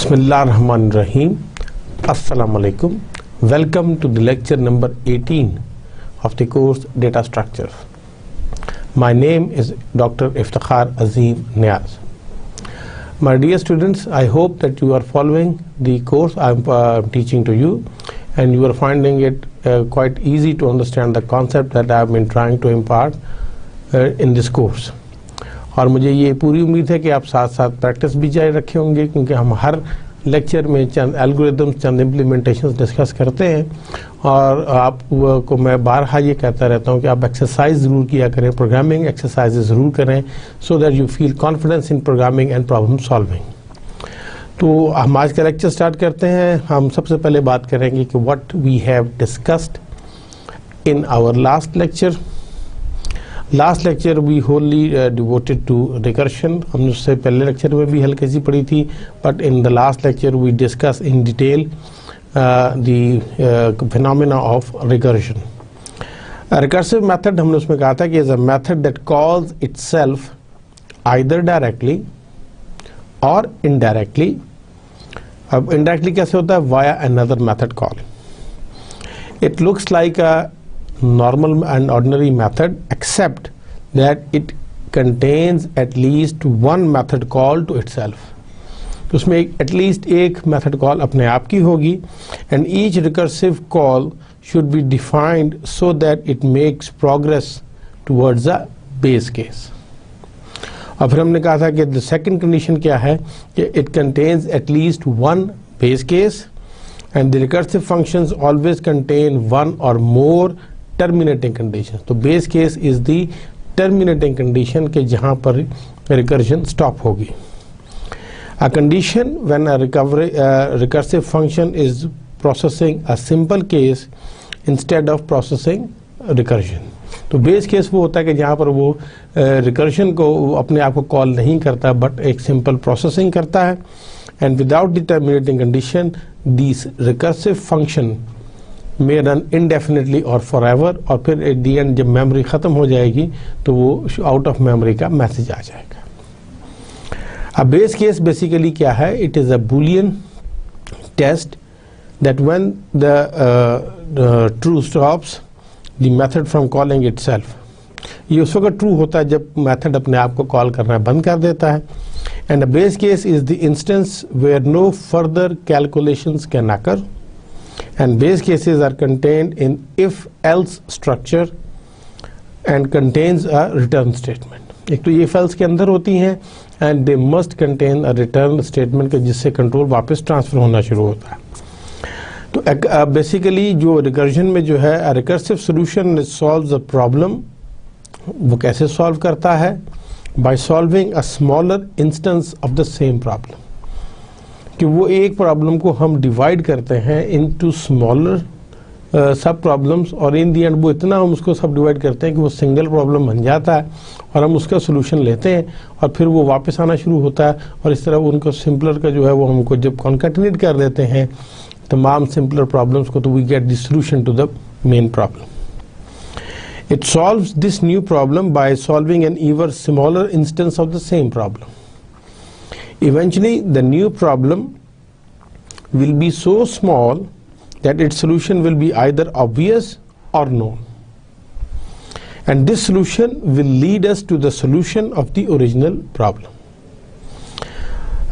Bismillahirrahmanirrahim. Assalamu alaikum. Welcome to the lecture number 18 of the course Data Structures. My name is Dr. Iftikhar Azim Niaz. My dear students, I hope that you are following the course I am teaching to you and you are finding it quite easy to understand the concept that I have been trying to impart in this course. और मुझे ये पूरी उम्मीद है कि आप साथ साथ प्रैक्टिस भी जारी रखे होंगे, क्योंकि हम हर लेक्चर में चंद एल्गोरिदम्स, चंद इम्प्लीमेंटेशंस डिस्कस करते हैं और आपको मैं बारहा ये कहता रहता हूँ कि आप एक्सरसाइज ज़रूर किया करें, प्रोग्रामिंग एक्सरसाइजेज ज़रूर करें, so that you feel confidence in programming and problem solving. तो हम आज का लेक्चर स्टार्ट करते हैं। हम सबसे पहले बात करेंगे कि what we have discussed in our last lecture. Last lecture we wholly devoted to recursion. हमने उससे पहले लेक्चर में भी हल्की सी पढ़ी थी, but in the last lecture we discuss in detail the phenomena of recursion. Recursive method हमने उसमें कहा था कि is a method that calls itself either directly और इनडायरेक्टली। अब इनडायरेक्टली कैसे होता है? Via another method call. It looks like a normal and ordinary method except that it contains at least one method call to itself. तो उसमें at least एक method call अपने आप की होगी and each recursive call should be defined so that it makes progress towards the base case. और फिर हमने कहा था कि the second condition क्या है कि it contains at least one base case and the recursive functions always contain one or more terminating conditions. तो base case is the terminating condition के जहाँ पर recursion stop होगी. A condition when a recursive function is processing a simple case instead of processing recursion. तो base case वो होता है कि जहाँ पर वो recursion को अपने आप को कॉल नहीं करता बट एक simple processing करता है, and without the terminating condition this recursive function may run indefinitely or forever, और फिर at the end जब मेमोरी ख़त्म हो जाएगी तो वो आउट ऑफ मेमोरी का मैसेज आ जाएगा। अब बेस केस बेसिकली क्या है? It is a Boolean test that when the true stops the method from calling itself. ये उस वक्त ट्रू होता है जब मेथड अपने आप को कॉल करना बंद कर देता है। And the base case is the instance where no further calculations can occur, and base cases are contained in if-else structure and contains a return statement. एक तो ये if else के अंदर होती हैं and they must contain a return statement के जिससे control वापस ट्रांसफर होना शुरू होता है। तो बेसिकली जो रिकर्जन में जो है recursive solution solves a problem, वो कैसे सॉल्व करता है? by solving a smaller instance of the same problem. कि वो एक प्रॉब्लम को हम डिवाइड करते हैं इनटू स्मॉलर सब प्रॉब्लम्स और इन दी एंड वो इतना हम उसको सब डिवाइड करते हैं कि वो सिंगल प्रॉब्लम बन जाता है और हम उसका सोल्यूशन लेते हैं और फिर वो वापस आना शुरू होता है और इस तरह उनको सिंपलर का जो है वो हमको जब कॉन्केटिनेट कर देते हैं तमाम सिंपलर प्रॉब्लम्स को, तो we get the solution to the main problem. It solves this new problem by solving an even smaller instance of the same problem. Eventually, the new problem will be so small that its solution will be either obvious or known. And this solution will lead us to the solution of the original problem.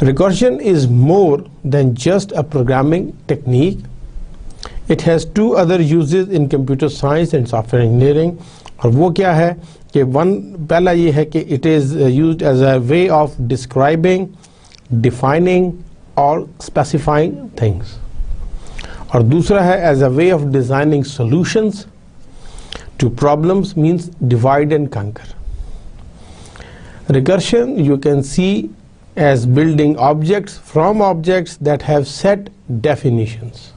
Recursion is more than just a programming technique. It has two other uses in computer science and software engineering. और वो क्या है कि पहला ये है कि it is used as a way of describing, defining or specifying things, और दूसरा है as a way of designing solutions to problems, means divide and conquer. Recursion you can see as building objects from objects that have set definitions.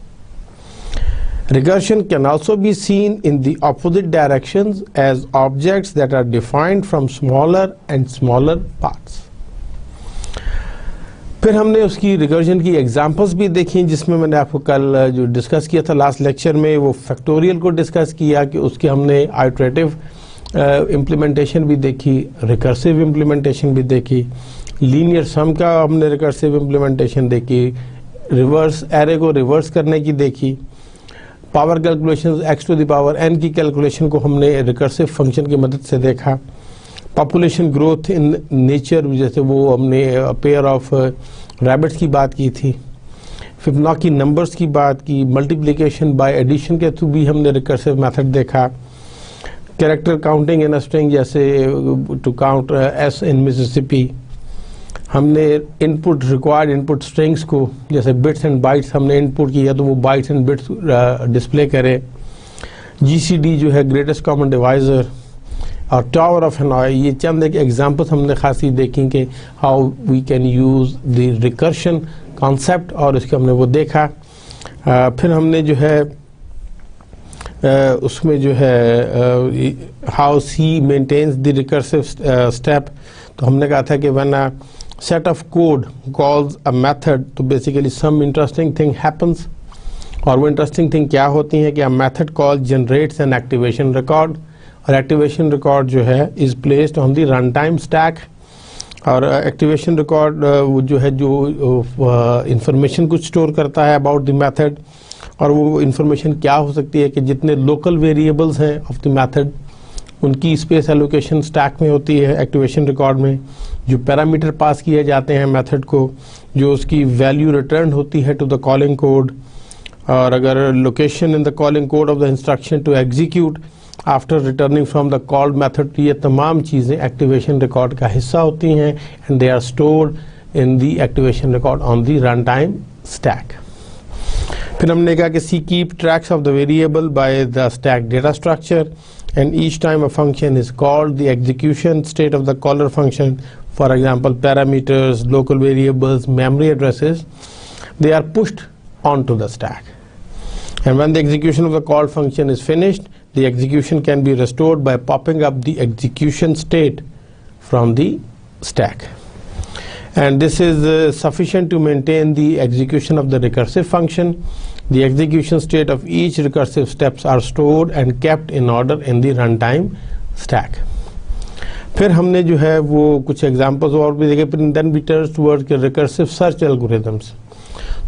Recursion can also be seen in the opposite directions as objects that are defined from smaller and smaller parts. फिर हमने उसकी recursion की examples भी देखी, जिसमें मैंने आपको कल जो डिस्कस किया था लास्ट लेक्चर में, वो फैक्टोरियल को डिस्कस किया कि उसके हमने आइटरेटिव इम्प्लीमेंटेशन भी देखी, रिकर्सिव इम्प्लीमेंटेशन भी देखी, लीनियर सम का हमने रिकर्सिव इम्प्लीमेंटेशन देखी, रिवर्स एरे को रिवर्स करने की देखी, power calculation x to the power n की कैलकुलेशन को हमने रिकर्सिव फंक्शन की मदद से देखा, पॉपुलेशन ग्रोथ इन नेचर जैसे वो हमने पेयर ऑफ रैबिट्स की बात की थी, फिबोनाची नंबर्स की बात की, मल्टीप्लिकेशन बाय एडिशन के थ्रू भी हमने रिकर्सिव मेथड देखा, character counting in a string जैसे to count s in Mississippi, हमने इनपुट रिक्वायर्ड इनपुट स्ट्रिंग्स को जैसे बिट्स एंड बाइट्स हमने इनपुट किया तो वो बाइट्स एंड बिट्स डिस्प्ले करे, जीसीडी जो है ग्रेटेस्ट कॉमन डिवाइजर और टावर ऑफ हनॉय, ये चंद एक एग्जांपल्स हमने खासी देखी कि how we can use the recursion concept और इसके हमने वो देखा। फिर हमने जो है उसमें जो है how C maintains the recursive step, तो हमने कहा था कि when a set of code calls a method तो basically some interesting thing happens, और वो इंटरेस्टिंग थिंग क्या होती है कि a method call generates an activation record, और एक्टिवेशन रिकॉर्ड जो है is placed on the run time stack, और एक्टिवेशन रिकॉर्ड वो जो है जो इंफॉर्मेशन कुछ स्टोर करता है अबाउट द मेथड, और वो इंफॉर्मेशन क्या हो सकती है कि जितने लोकल वेरिएबल्स हैं ऑफ द मेथड उनकी स्पेस एलोकेशन स्टैक में होती है एक्टिवेशन रिकॉर्ड में, जो पैरामीटर पास किए जाते हैं मेथड को, जो उसकी वैल्यू रिटर्न होती है टू द कॉलिंग कोड, और अगर location in the calling code of the instruction to execute after returning from the called method, ये तमाम चीज़ें एक्टिवेशन रिकॉर्ड का हिस्सा होती हैं and they are stored in the activation record on the run time stack. फिर हमने कहा कि C keep tracks of the variable by the stack data structure, and each time a function is called, the execution state of the caller function, for example parameters, local variables, memory addresses, they are pushed onto the stack, and when the execution of the called function is finished, the execution can be restored by popping up the execution state from the stack, and this is sufficient to maintain the execution of the recursive function. The execution state of each recursive steps are stored and kept in order in the runtime stack. फिर हमने जो है वो कुछ examples और भी देखे, फिर then we turn towards recursive search algorithms,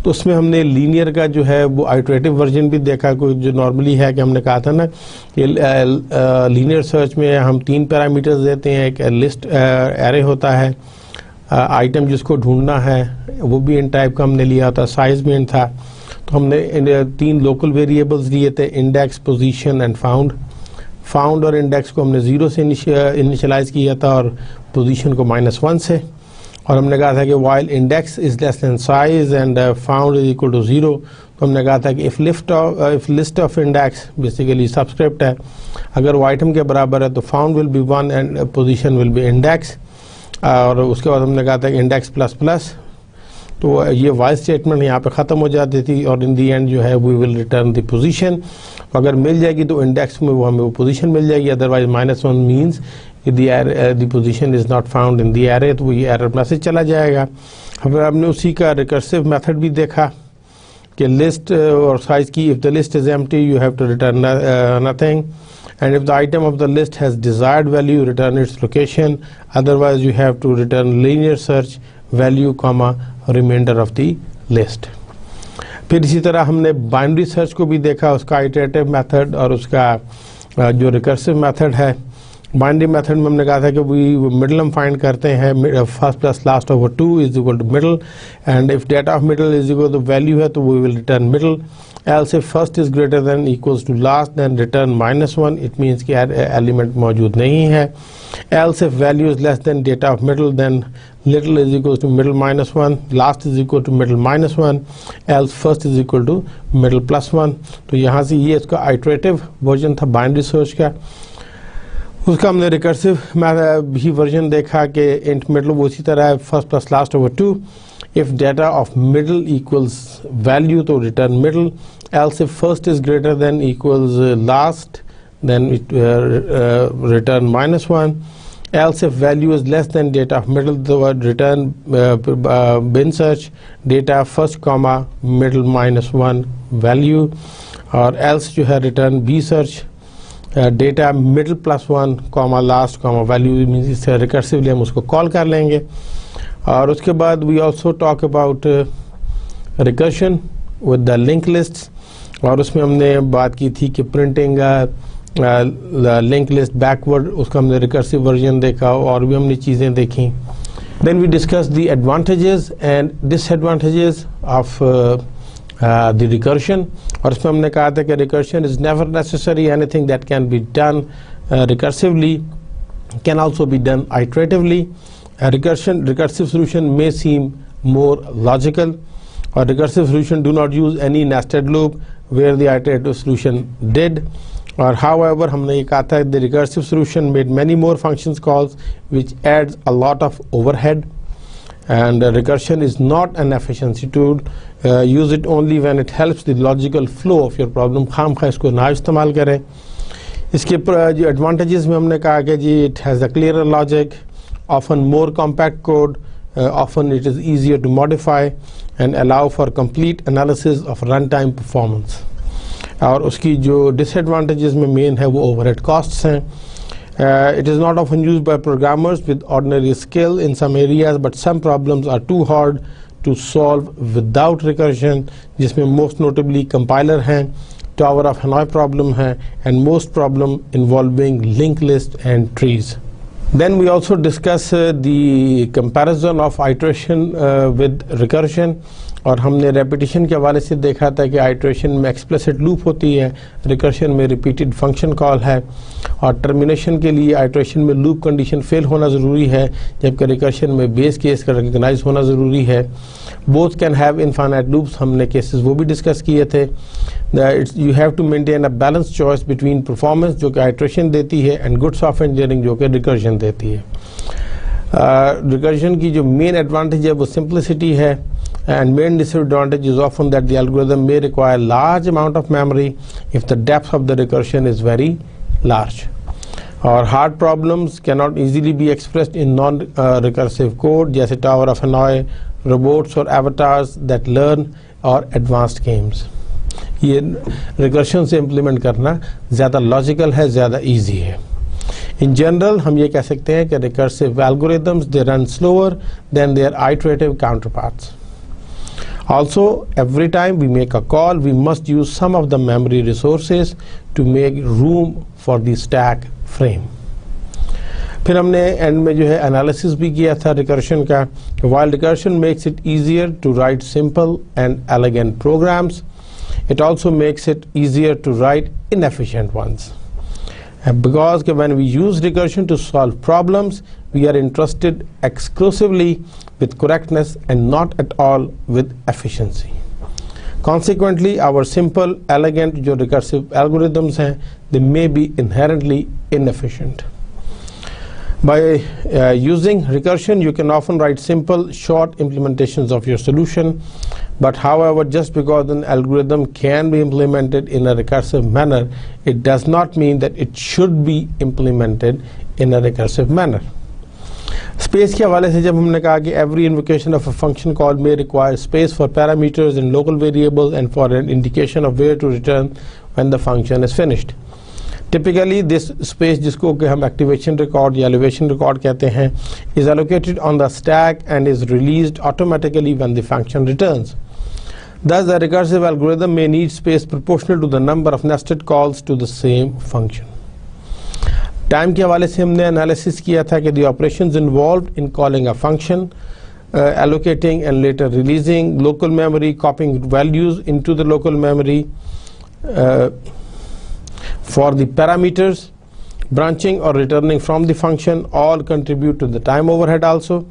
तो उसमें हमने लीनियर का जो है वो आइटरेटिव वर्जन भी देखा, कोई जो नॉर्मली है कि हमने कहा था ना कि लीनियर सर्च में हम 3 पैरामीटर्स देते हैं, एक लिस्ट एरे होता है, आइटम जिसको ढूंढना है वो भी इन टाइप का हमने लिया था, साइज में था, तो हमने 3 लोकल वेरिएबल्स दिए थे, index, position and found. Found और इंडेक्स को हमने 0 से इनिशियलाइज किया था और पोजीशन को -1 से, और हमने कहा था कि while index is less than size and found is equal to 0, तो हमने कहा था कि if list of index basically subscript है, अगर वो आइटम के बराबर है तो found will be 1 and position will be index, और उसके बाद हमने कहा था कि इंडेक्स प्लस प्लस, तो ये वाइल स्टेटमेंट यहाँ पे ख़त्म हो जाती थी, और इन दी एंड जो है we will return the position, अगर मिल जाएगी तो इंडेक्स में वो हमें वो पोजीशन मिल जाएगी, otherwise -1 means the position is not found in the array, तो वो ये एरर मैसेज चला जाएगा। फिर हमने उसी का रिकर्सिव मेथड भी देखा कि लिस्ट और साइज की, if the list is empty you have to return nothing, and if the item of the list has desired value return its location, otherwise you have to return linear search value comma remainder of the list। फिर इसी तरह हमने binary search को भी देखा, उसका iterative method और उसका जो रिकर्सिव मेथड है। बाइनरी मेथड में हमने कहा था कि वी मिडल हम फाइंड करते हैं, first plus last over 2 is equal to middle, and if data of middle is equal to value है तो we will return middle, else if first is greater than equals to last then return -1, it means कि element मौजूद नहीं है, else if value is less than data of middle then little is equals to middle -1, last is equal to middle -1, else first is equal to middle +1। तो यहाँ से ये इसका iterative version था बाइनरी सर्च का। उसका हमने रिकर्सिव भी वर्जन देखा कि इंट मिडल वो इसी तरह है, first plus last over 2, if data of middle equals value to return middle, else if first is greater than equals last then it return -1, else if value is less than data of middle तो return bin search data first comma middle -1 value, और else जो है return b search data middle +1 comma last comma value, means recursively हम उसको call कर लेंगे। और उसके बाद we also talk about recursion with the link lists, और उसमें हमने बात की थी कि प्रिंटिंग लिंक लिस्ट बैकवर्ड, उसका हमने रिकर्सिव वर्जन देखा और भी हमने चीज़ें देखी. Then we discuss the advantages and disadvantages of the recursion, और इसमें हमने कहा था कि recursion is never necessary. Anything that can be done recursively can also be done iteratively. A recursive solution may seem more logical, or recursive solution do not use any nested loop where the iterative solution did. Or however, हमने ये कहा था the recursive solution made many more functions calls which adds a lot of overhead, and recursion is not an efficiency tool. Use it only when it helps the logical flow of your problem. खामखा इसको ना इस्तेमाल करें. इसके जो advantages में हमने कहा कि जी it has a clear logic, often more compact code, often it is easier to modify and allow for complete analysis of run time performance. और उसकी जो डिसएडवांटेजेस में मेन है वो ओवरहेड कॉस्ट्स हैं. It is not often used by programmers with ordinary skill in some areas, but some problems are too hard to solve without recursion, जिसमें most notably compilers हैं, tower of Hanoi problem है, and most problem involving linked list and trees. Then we also discuss the comparison of iteration with recursion, और हमने repetition के हवाले से देखा था कि iteration में explicit loop होती है, recursion में repeated function call है, और termination के लिए iteration में loop condition fail होना ज़रूरी है, जबकि recursion में base case का recognize होना ज़रूरी है. Both can have infinite loops, हमने cases वो भी discuss किए थे. You have to maintain a balanced choice between performance जो कि iteration देती है and good software engineering जो कि recursion देती है. Recursion की जो main advantage है वो simplicity है, and main disadvantage is often that the algorithm may require large amount of memory if the depth of the recursion is very large. Or hard problems cannot easily be expressed in non-recursive code, जैसे tower of Hanoi, robots or avatars that learn, और advanced games. ये recursion से implement करना ज़्यादा logical है, ज़्यादा easy है. In general हम ये कह सकते हैं कि recursive algorithms they run slower than their iterative counterparts. Also, every time we make a call, we must use some of the memory resources to make room for the stack frame. फिर हमने and में जो है analysis भी किया था recursion का. While recursion makes it easier to write simple and elegant programs, it also makes it easier to write inefficient ones. And because when we use recursion to solve problems, we are interested exclusively with correctness and not at all with efficiency. Consequently, our simple, elegant जो recursive algorithms हैं, they may be inherently inefficient. By using recursion, you can often write simple, short implementations of your solution. But however, just because an algorithm can be implemented in a recursive manner, it does not mean that it should be implemented in a recursive manner. Space के हवाले से जब हमने कहा कि every invocation of a function call may require space for parameters and local variables and for an indication of where to return when the function is finished. Typically, this space जिसको कि हम activation record या elevation record कहते हैं is allocated on the stack and is released automatically when the function returns. Thus, the recursive algorithm may need space proportional to the number of nested calls to the same function. Time के हवाले से हमने analysis किया था कि the operations involved in calling a function, allocating and later releasing local memory, copying values into the local memory, for the parameters, branching or returning from the function all contribute to the time overhead also.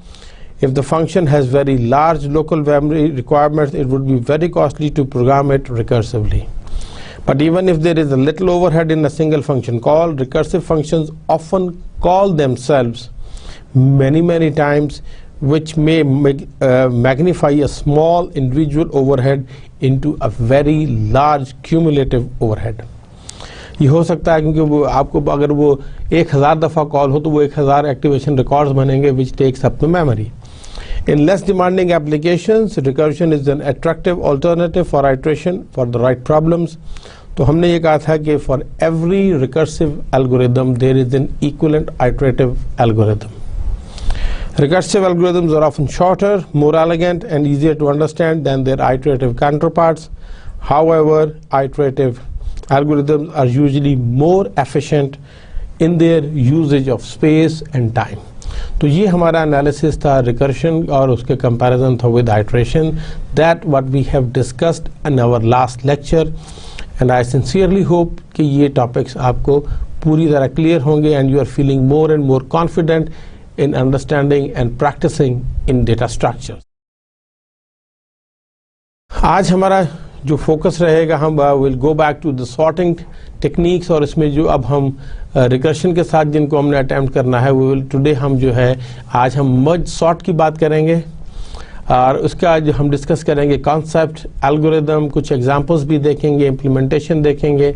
If the function has very large local memory requirements, it would be very costly to program it recursively. But even if there is a little overhead in a single function call, recursive functions often call themselves many times, which may magnify a small individual overhead into a very large cumulative overhead. ये हो सकता है क्योंकि वो आपको अगर वो 1000 दफ़ा कॉल हो तो वो 1000 एक्टिवेशन रिकॉर्ड्स बनेंगे which takes up the memory. In less demanding applications, recursion is an attractive alternative for iteration for the right problems. तो हमने ये कहा था कि for every recursive algorithm there is an equivalent iterative algorithm. Recursive algorithms are often shorter, more elegant, and easier to understand than their iterative counterparts. However, iterative algorithms are usually more efficient in their usage of space and time. तो ये हमारा analysis था recursion और उसके comparison था with iteration, that what we have discussed in our last lecture, and I sincerely hope कि ये topics आपको पूरी तरह क्लियर होंगे and you are feeling more and more confident in understanding and practicing in data structure. आज हमारा जो focus रहेगा, हम will go back to the sorting techniques, और इसमें जो अब हम रिकर्शन के साथ जिनको हमने अटेम्प्ट करना है, वी विल टुडे हम जो है आज हम मर्ज सॉर्ट की बात करेंगे और उसका जो हम डिस्कस करेंगे कॉन्सेप्ट, एल्गोरिदम, कुछ एग्जांपल्स भी देखेंगे, इम्प्लीमेंटेशन देखेंगे,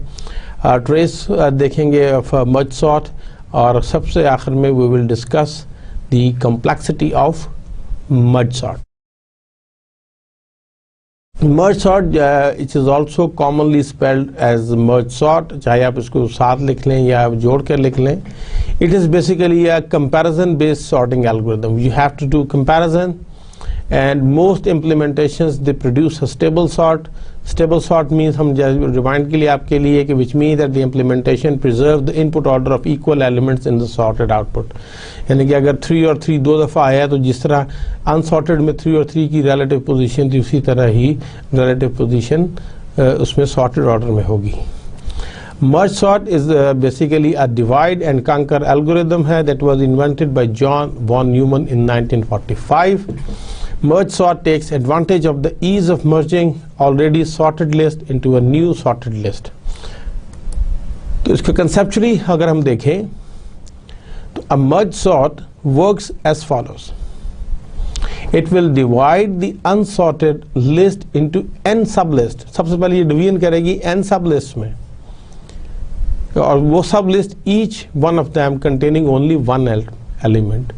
ट्रेस देखेंगे ऑफ मर्ज सॉर्ट, और सबसे आखिर में we will discuss the complexity of merge sort. Merge sort it is also commonly spelled as merge sort, चाहे आप इसको साथ लिख लें या जोड़ कर लिख लें. It is basically a comparison based sorting algorithm. You have to do comparison and most implementations they produce a stable sort. Stable sort means हम रिमाइंड के लिए आपके लिए कि which means that the implementation preserve the input order of equal elements in the sorted output. यानी कि अगर 3 और 3 दो दफ़ा आया तो जिस तरह अनसॉर्टेड में 3 और 3 की relative position थी उसी तरह ही relative position उसमें sorted order में होगी. Merge sort is basically a divide and conquer algorithm है that was invented by John von Neumann in 1945. Merge sort takes advantage of the ease of merging already sorted list into a new sorted list. तो इसको conceptually अगर हम देखें तो a merge sort works as follows. It will divide the unsorted list into n sublist. सबसे पहले ये division करेगी n sublists में, और वो sublist each one of them containing only one element.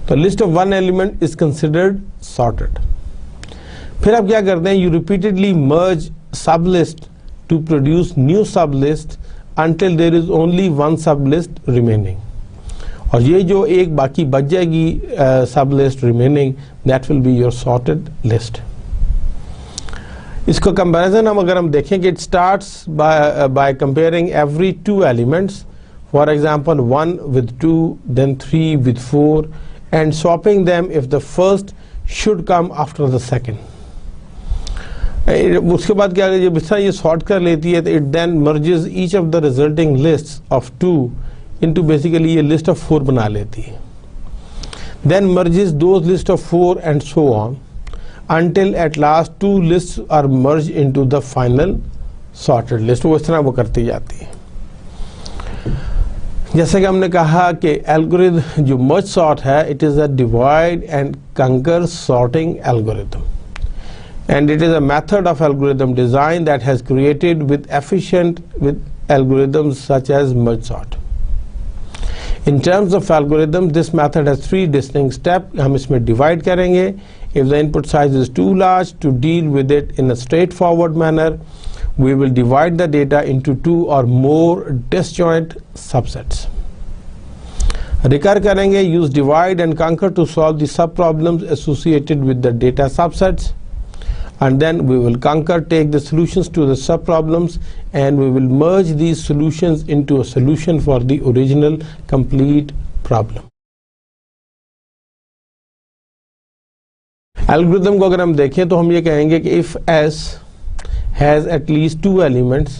तो list of one element is considered sorted. फिर आप क्या करते हैं, you repeatedly merge sublist to produce new sublist until there is only one sublist remaining. और ये जो एक बाकी बच जाएगी sublist remaining, that will be your sorted list. इसको कंपैरिजन हम अगर हम देखें कि it starts by comparing every 2 elements, for example 1 with 2, then 3 with 4, and swapping them if the first should come after the second. उसके बाद क्या है, जब ये सॉर्ट कर लेती है तो it then merges each of the resulting list of 2 into basically ये लिस्ट ऑफ 4 बना लेती है. Then merges those list of 4 and so on until at last 2 lists are merged into the final sorted list. वो इस तरह वो करती जाती है. जैसे कि हमने कहा कि एल्गोरिथम जो मर्ज सॉर्ट है, it is a divide and conquer sorting algorithm, and it is a method of algorithm design that has created with efficient with algorithms such as merge sort. In terms of algorithm, this method has 3 distinct steps. हम इसमें divide करेंगे. If the input size is too large to deal with it in a straightforward manner, we will divide the data into 2 or more disjoint subsets. Recur करेंगे. Use divide and conquer to solve the subproblems associated with the data subsets. And then we will conquer, take the solutions to the subproblems, and we will merge these solutions into a solution for the original complete problem. Algorithm को अगर हम देखें तो हम ये कहेंगे कि if S has at least 2 elements,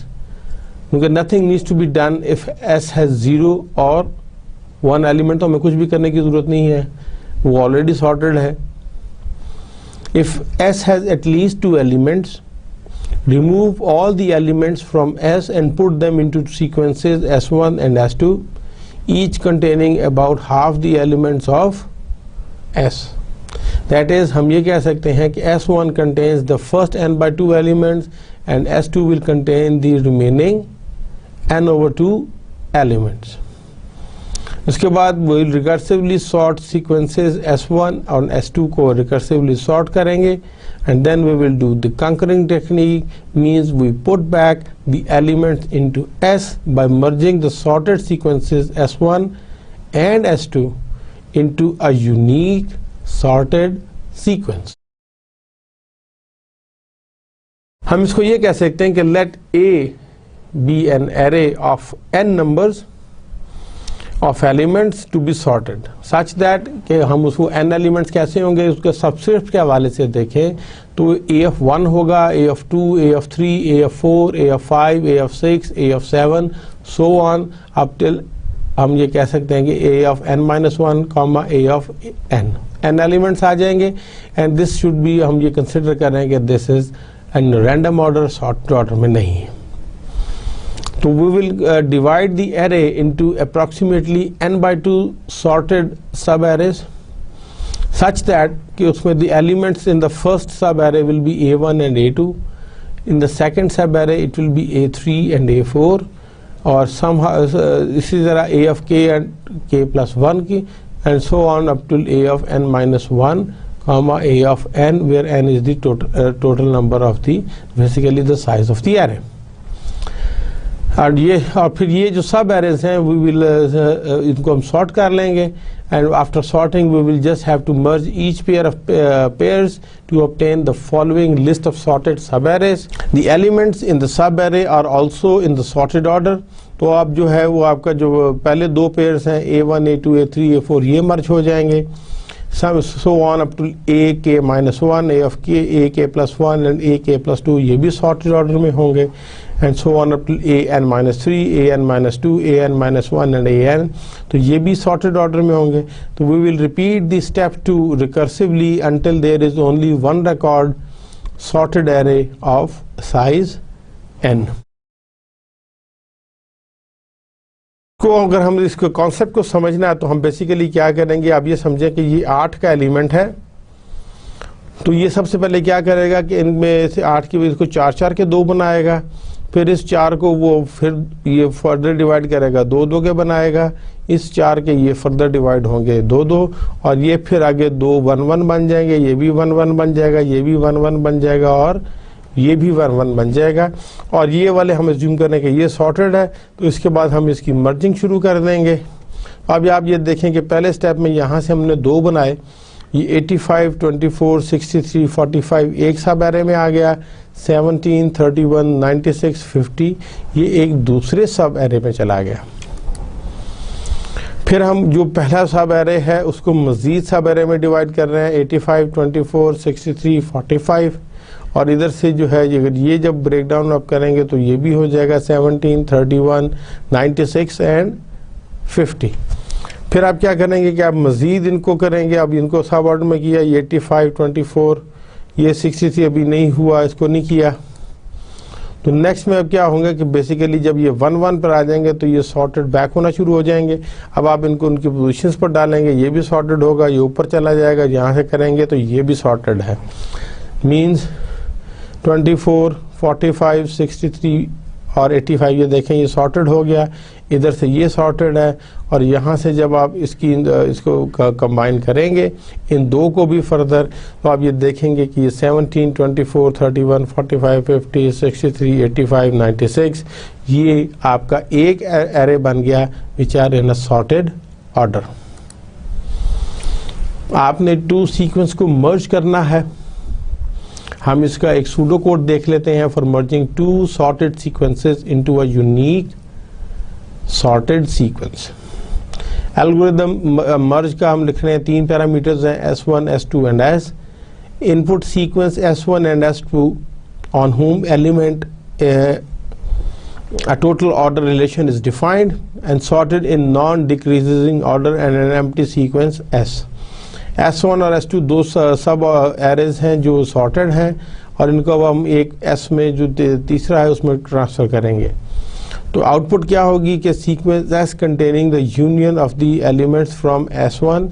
क्योंकि nothing needs to be done if S has 0 or 1 element, तो हमें कुछ भी करने की जरूरत नहीं है, वो already sorted है. If S has at least 2 elements, remove all the elements from S and put them into sequences S1 and S2, each containing about half the elements of S. That is, हम ये कह सकते हैं कि S1 contains the first n by 2 elements and S2 will contain the remaining n over 2 elements. उसके बाद we will recursively sort sequences S1 और S2 को recursively sort करेंगे, and then we will do the conquering technique, means we put back the elements into S by merging the sorted sequences S1 and S2 into a unique sorted sequence. हम इसको ये कह सकते हैं कि let A be an array of n numbers of elements to be sorted such that कि हम उसको n एलिमेंट्स कैसे होंगे उसके सबसेट्स के हवाले से देखें तो a of 1 होगा, a of 2, a of 3, a of 4, a of 5, a of 6, a of 7 so on up till हम ये कह सकते हैं कि a of n-1 comma a of n elements आ जाएंगे and this should be हम ये कंसिडर कर रहे हैं कि this is in random order, sorted order में नहीं है. So we will divide the array into approximately n/2 sorted sub-arrays such that कि उसमें the elements in the first sub-array will be a1 and a2. In the second sub-array it will be a3 and a4 और somehow इसी तरह a of k and k plus 1 की and so on up till a of n-1 comma a of n where n is the total number of the basically the size of the array. और फिर ये जो सब arrays हैं we will इनको हम sort कर लेंगे and after sorting we will just have to merge each pair of pairs to obtain the following list of sorted sub arrays. The elements in the sub array are also in the sorted order. तो आप जो है वो आपका जो पहले दो pairs हैं a1 a2 a3 a4 ये मर्ज हो जाएंगे. So on up to ak-1 a of k ak+1 and ak+2 ये भी सॉर्टेड ऑर्डर में होंगे and so on up to an-3 an-2 an-1 and an तो ये भी सॉर्टेड ऑर्डर में होंगे. तो we will repeat the step 2 recursively until there is only one record sorted array of size n. को अगर हम इसको कॉन्सेप्ट को समझना है तो हम बेसिकली क्या करेंगे. आप ये समझें कि ये 8 का एलिमेंट है तो ये सबसे पहले क्या करेगा कि इनमें से 8 की इसको 4 के 2 बनाएगा. फिर इस 4 को वो फिर ये फर्दर डिवाइड करेगा 2 के बनाएगा. इस 4 के ये फर्दर डिवाइड होंगे 2 और ये फिर आगे 2 1 बन जाएंगे. ये भी 1 बन जाएगा, ये भी 1 बन जाएगा और ये भी 1 बन जाएगा. और ये वाले हम एज्यूम करें कि ये सॉर्टेड है तो इसके बाद हम इसकी मर्जिंग शुरू कर देंगे. अब आप ये देखें कि पहले स्टेप में यहाँ से हमने 2 बनाए. ये 85 24 63 45 एक सब एरे में आ गया. 17 31 96 50 ये एक दूसरे सब एरे में चला गया. फिर हम जो पहला सब एरे है उसको मजीद सब एरे में डिवाइड कर रहे हैं. 85 24 63 45 और इधर से जो है ये जब ब्रेक डाउन आप करेंगे तो ये भी हो जाएगा 17 31 96 एंड 50. फिर आप क्या करेंगे कि आप मज़ीद इनको करेंगे. अब इनको सब ऑर्डर में किया. 85 24 ये 63 अभी नहीं हुआ, इसको नहीं किया. तो नेक्स्ट में अब क्या होंगे कि बेसिकली जब ये 1 पर आ जाएंगे तो ये सॉर्टेड बैक होना शुरू हो जाएंगे. अब आप इनको उनकी पोजीशंस पर डालेंगे. ये भी सॉर्टेड होगा, ये ऊपर चला जाएगा. यहाँ से करेंगे तो ये भी सॉर्टेड है. मीन्स 24 45 63 और 85 ये देखें ये सॉर्टेड हो गया. इधर से ये सॉर्टेड है और यहाँ से जब आप इसको कंबाइन करेंगे इन 2 को भी फर्दर तो आप ये देखेंगे कि ये 17 24 31 45 50 63 85 96 ये आपका एक एरे बन गया which are in a sorted order. आपने 2 सीक्वेंस को मर्ज करना है. हम इसका एक सूडो कोड देख लेते हैं for merging 2 sorted sequences into a unique sorted sequence. Algorithm merge का हम लिख रहे हैं 3 पैरामीटर्स हैं S1 S2 and S. Input sequence S1 and S2 on whom element a total order relation is defined and sorted in non-decreasing order and an empty sequence S. S1 और S2 दो सब arrays हैं जो sorted हैं और इनको अब हम एक S में जो तीसरा है उसमें ट्रांसफ़र करेंगे. तो आउटपुट क्या होगी कि sequence S containing the union of the elements from S1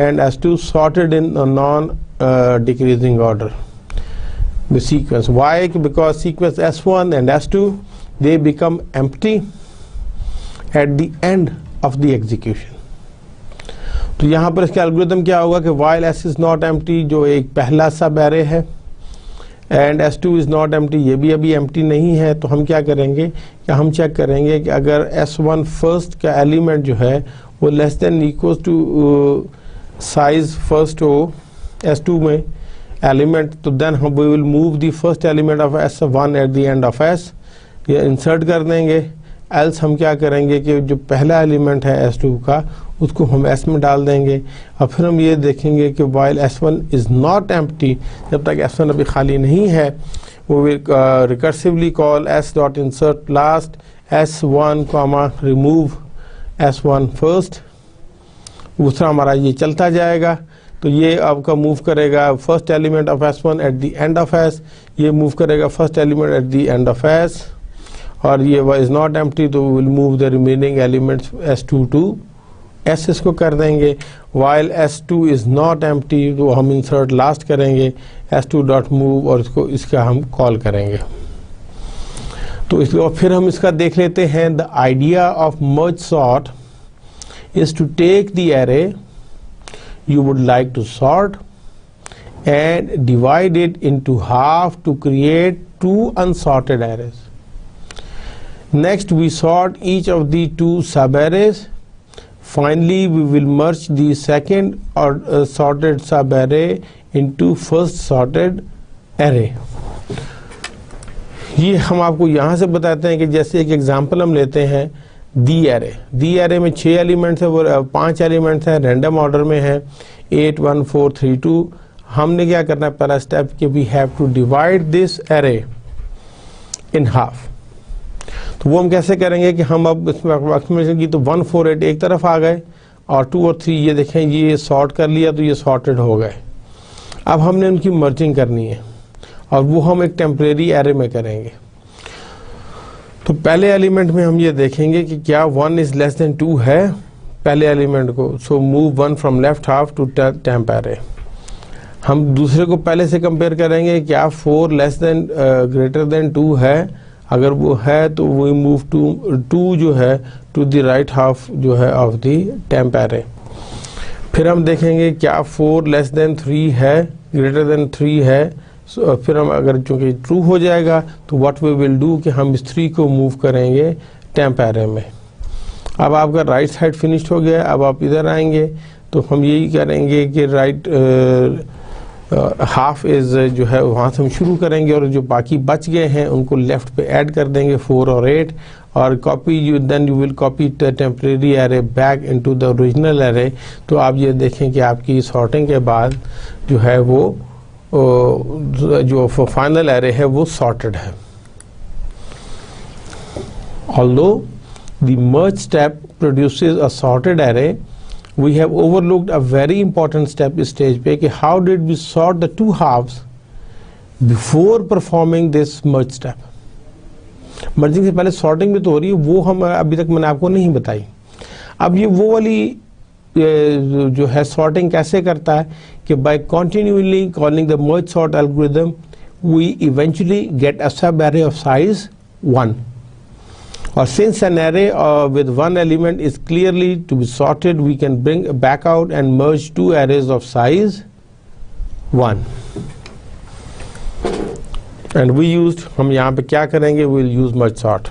and S2 sorted in a non-decreasing order. The sequence why? Because sequence S1 and S2 they become empty at the end of the execution. तो यहाँ पर इसका algorithm क्या होगा कि while S is not empty जो एक पहला सब एरे है and S2 is not empty ये भी अभी empty नहीं है. तो हम क्या करेंगे कि हम चेक करेंगे कि अगर S1 फर्स्ट का एलिमेंट जो है वो less than equal to size first हो S2 में एलिमेंट, तो देन हम we will move the first element of S1 at the end of S, ये इंसर्ट कर देंगे। एल्स हम क्या करेंगे कि जो पहला एलिमेंट है S2 का उसको हम S में डाल देंगे। और फिर हम ये देखेंगे कि while S1 is not empty, जब तक S1 अभी खाली नहीं है, वो will recursively call S dot insert last S1 comma remove S1 first. दूसरा हमारा ये चलता जाएगा, तो ये आपका मूव करेगा first element of S1 at the end of S, ये मूव करेगा first element at the end of S, और ये इज़ नॉट एम्प्टी तो will move the remaining elements S2 to S इसको कर देंगे। While S2 is not empty तो हम इंसर्ट लास्ट करेंगे S2 डॉट मूव, और इसका हम कॉल करेंगे। तो इसको फिर हम इसका देख लेते हैं। The idea of merge sort is to take the array you would like to sort and divide it into half to create two unsorted arrays. Next we sort each of the two subarrays. Finally we will merge the second or sorted subarray into first sorted array. ये हम आपको यहाँ से बताते हैं कि जैसे एक एग्जांपल हम लेते हैं दी एरे में 6 एलिमेंट्स है, वो 5 एलिमेंट्स हैं, रैंडम ऑर्डर में है 8 1 4 3 2। हमने क्या करना है, पहला स्टेप कि we have to divide this array in half. तो वो हम कैसे करेंगे कि हम अब इसमें अप्रोक्सीमेशन की तो 1 4 8 एक तरफ आ गए, और 2 और 3 ये देखें ये सॉर्ट कर लिया तो ये सॉर्टेड हो गए। अब हमने उनकी मर्जिंग करनी है, और वो हम एक टेम्परेरी एरे में करेंगे। तो पहले एलिमेंट में हम ये देखेंगे कि क्या 1 इज लेस देन 2 है पहले एलिमेंट को, so move 1 from left half to temp array. हम दूसरे को पहले से कंपेयर करेंगे, क्या 4 लेस देन ग्रेटर देन 2 है, अगर वो है तो वी मूव 2 जो है टू द राइट हाफ जो है ऑफ द टेम्प एरे। फिर हम देखेंगे क्या 4 लेस देन 3 है, ग्रेटर देन 3 है, फिर हम अगर चूँकि ट्रू हो जाएगा तो व्हाट वी विल डू कि हम इस 3 को मूव करेंगे टेम्प एरे में। अब आपका राइट साइड फिनिश्ड हो गया, अब आप इधर आएंगे तो हम यही करेंगे कि राइट हाफ इज़ जो है वहाँ से हम शुरू करेंगे, और जो बाकी बच गए हैं उनको लेफ़्ट पे ऐड कर देंगे 4 और 8, और copy then you will copy the temporary array back into the original array. तो आप ये देखें कि आपकी सॉर्टिंग के बाद जो है वो जो फाइनल एरे है वो सॉर्टेड है। Although the merge step produces a sorted array, we have overlooked a very important step इस stage पे कि how did we sort the two halves before performing this merge step. Merging से पहले sorting भी तो हो रही है, वो हम अभी तक मैंने आपको नहीं बताई। अब ये वो वाली जो है सॉर्टिंग कैसे करता है कि by continuously calling the merge sort algorithm we eventually get a subarray of size 1, और since an array with 1 element is clearly to be sorted we can bring back out and merge 2 arrays of size 1। And we used, हम यहाँ पे क्या करेंगे, we will use merge sort.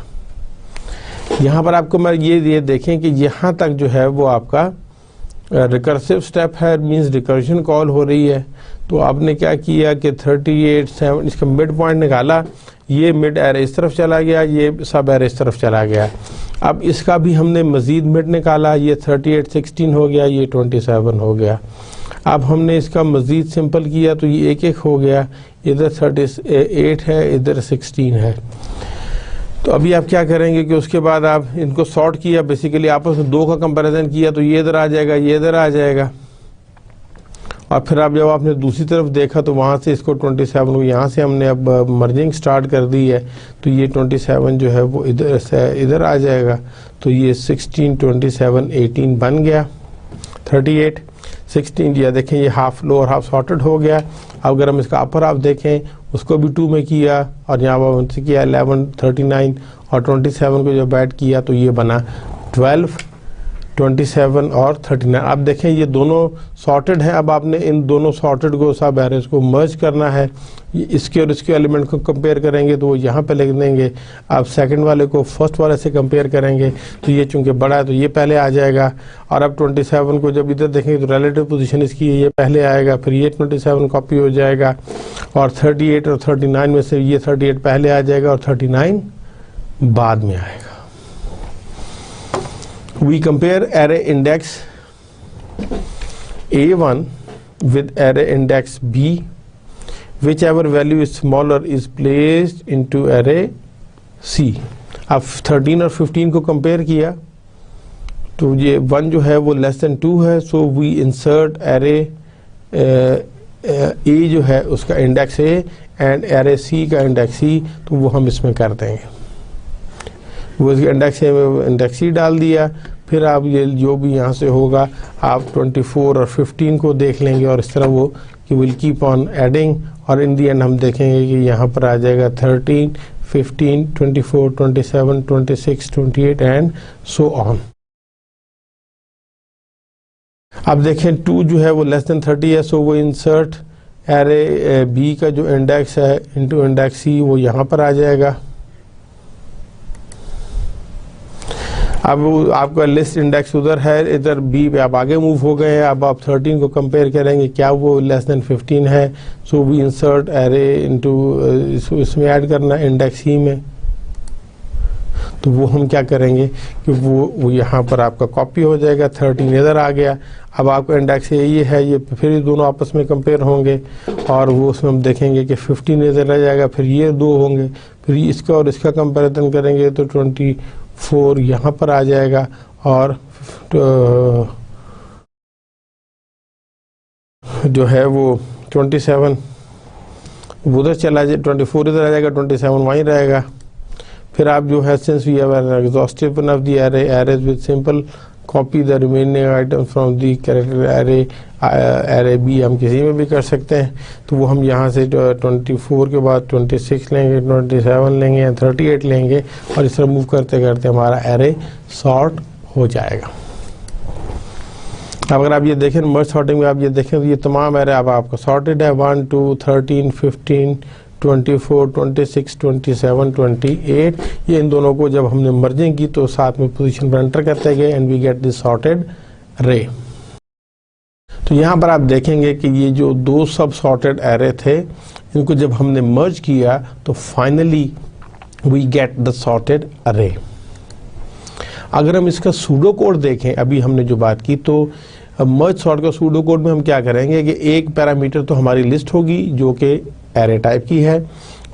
यहाँ पर आपको मैं ये देखें कि यहाँ तक जो है वो आपका रिकर्सिव स्टेप है, मींस रिकर्शन कॉल हो रही है। तो आपने क्या किया कि 38 7 इसका मिड पॉइंट निकाला, ये मिड एरे इस तरफ चला गया, ये सब एरे इस तरफ चला गया। अब इसका भी हमने मज़ीद मिड निकाला, ये 38 16 हो गया, ये 27 हो गया। अब हमने इसका मज़ीद सिंपल किया तो ये 1 1 हो गया, इधर 38 है, इधर 16 है। तो अभी आप क्या करेंगे कि उसके बाद आप इनको सॉर्ट किया, बेसिकली आपस में 2 का कंपैरिजन किया तो ये इधर आ जाएगा, ये इधर आ जाएगा, और फिर आप जब आपने दूसरी तरफ देखा तो वहाँ से इसको 27 को यहाँ से हमने अब मर्जिंग स्टार्ट कर दी है, तो ये 27 जो है वो इधर से इधर आ जाएगा। तो ये 16 27 18 बन गया, 38 16 या देखें ये हाफ लोअर हाफ सॉर्टेड हो गया। अब अगर हम इसका अपर हाफ देखें उसको भी 2 में किया, और यहाँ पर हमसे किया 11 39 और 27 को जब ऐड किया तो ये बना 12 27 और 39। अब देखें ये दोनों सॉर्टेड हैं। अब आपने इन दोनों सॉर्टेड को सब एरेज को मर्ज करना है। इसके और इसके एलिमेंट को कंपेयर करेंगे तो वो यहाँ पे लिख देंगे। आप सेकंड वाले को फर्स्ट वाले से कंपेयर करेंगे तो ये चूंकि बड़ा है तो ये पहले आ जाएगा। और अब 27 को जब इधर देखेंगे तो रिलेटिव पोजीशन इसकी ये पहले आएगा, फिर ये 27 कॉपी हो जाएगा और 38 और 39 में से ये 38 पहले आ जाएगा और 39 बाद में आएगा। We compare array index A1 with array index B. Whichever value is smaller is placed into array C. अब 13 और 15 को कंपेयर किया तो ये 1 जो है वो लेस देन 2 है, so we insert array A जो है उसका index A and array C का इंडेक्स C, तो वो हम इसमें कर देंगे। वो इंडेक्स A में इंडेक्स C डाल दिया। फिर आप ये जो भी यहाँ से होगा आप 24 और 15 को देख लेंगे और इस तरह वो कि विल कीप ऑन एडिंग और इन दी एंड हम देखेंगे कि यहाँ पर आ जाएगा 13, 15, 24, 27, 26, 28 एंड सो ऑन। अब देखें 2 जो है वो लेस देन 30 है, सो वो इंसर्ट एरे B का जो इंडेक्स है इनटू इंडेक्स C, वो यहाँ पर आ जाएगा। अब आपका लिस्ट इंडेक्स उधर है, इधर B पे आप आगे मूव हो गए हैं। अब आप 13 को कंपेयर करेंगे, क्या वो लेस देन 15 है, so we insert array into इसमें ऐड करना इंडेक्स C में। तो वो हम क्या करेंगे कि वो यहाँ पर आपका कॉपी हो जाएगा, 13 इधर आ गया। अब आपका इंडेक्स ये है, ये फिर ये दोनों आपस में कंपेयर होंगे और वो उसमें हम देखेंगे कि 15 इधर आ जाएगा, फिर ये 2 होंगे, फिर इसका और इसका कंपेरिजन करेंगे तो 24 यहाँ पर आ जाएगा और जो है वो 27 उधर चला जाए, 24 इधर आ जाएगा, 27 वहीं रहेगा। फिर आप जो है since we have an exhaustive of the arrays with simple copy the remaining item from the character array B हम किसी में भी कर सकते हैं। तो वो हम यहाँ से 24 के बाद 26 लेंगे, 27 लेंगे, 38 लेंगे और इस तरह मूव करते करते हमारा एरे सॉर्ट हो जाएगा। अब अगर आप ये देखें मर्ज सॉर्टिंग में आप ये देखें तो ये तमाम एरे अब आपका सॉर्टेड है, 1, 2, 13, 15, 24, 26, 27, 28। ये इन दोनों को जब हमने मर्जिंग की तो साथ में पोजीशन पर एंटर करते गए and we get this sorted array. तो यहाँ पर आप देखेंगे कि ये जो 2 सब सॉर्टेड एरे थे इनको जब हमने मर्ज किया तो finally we get the sorted array. अगर हम इसका सूडो कोड देखें, अभी हमने जो बात की, तो मर्ज सॉर्ट का सूडो कोड में हम क्या करेंगे कि एक पैरामीटर तो हमारी लिस्ट होगी जो कि एरे टाइप की है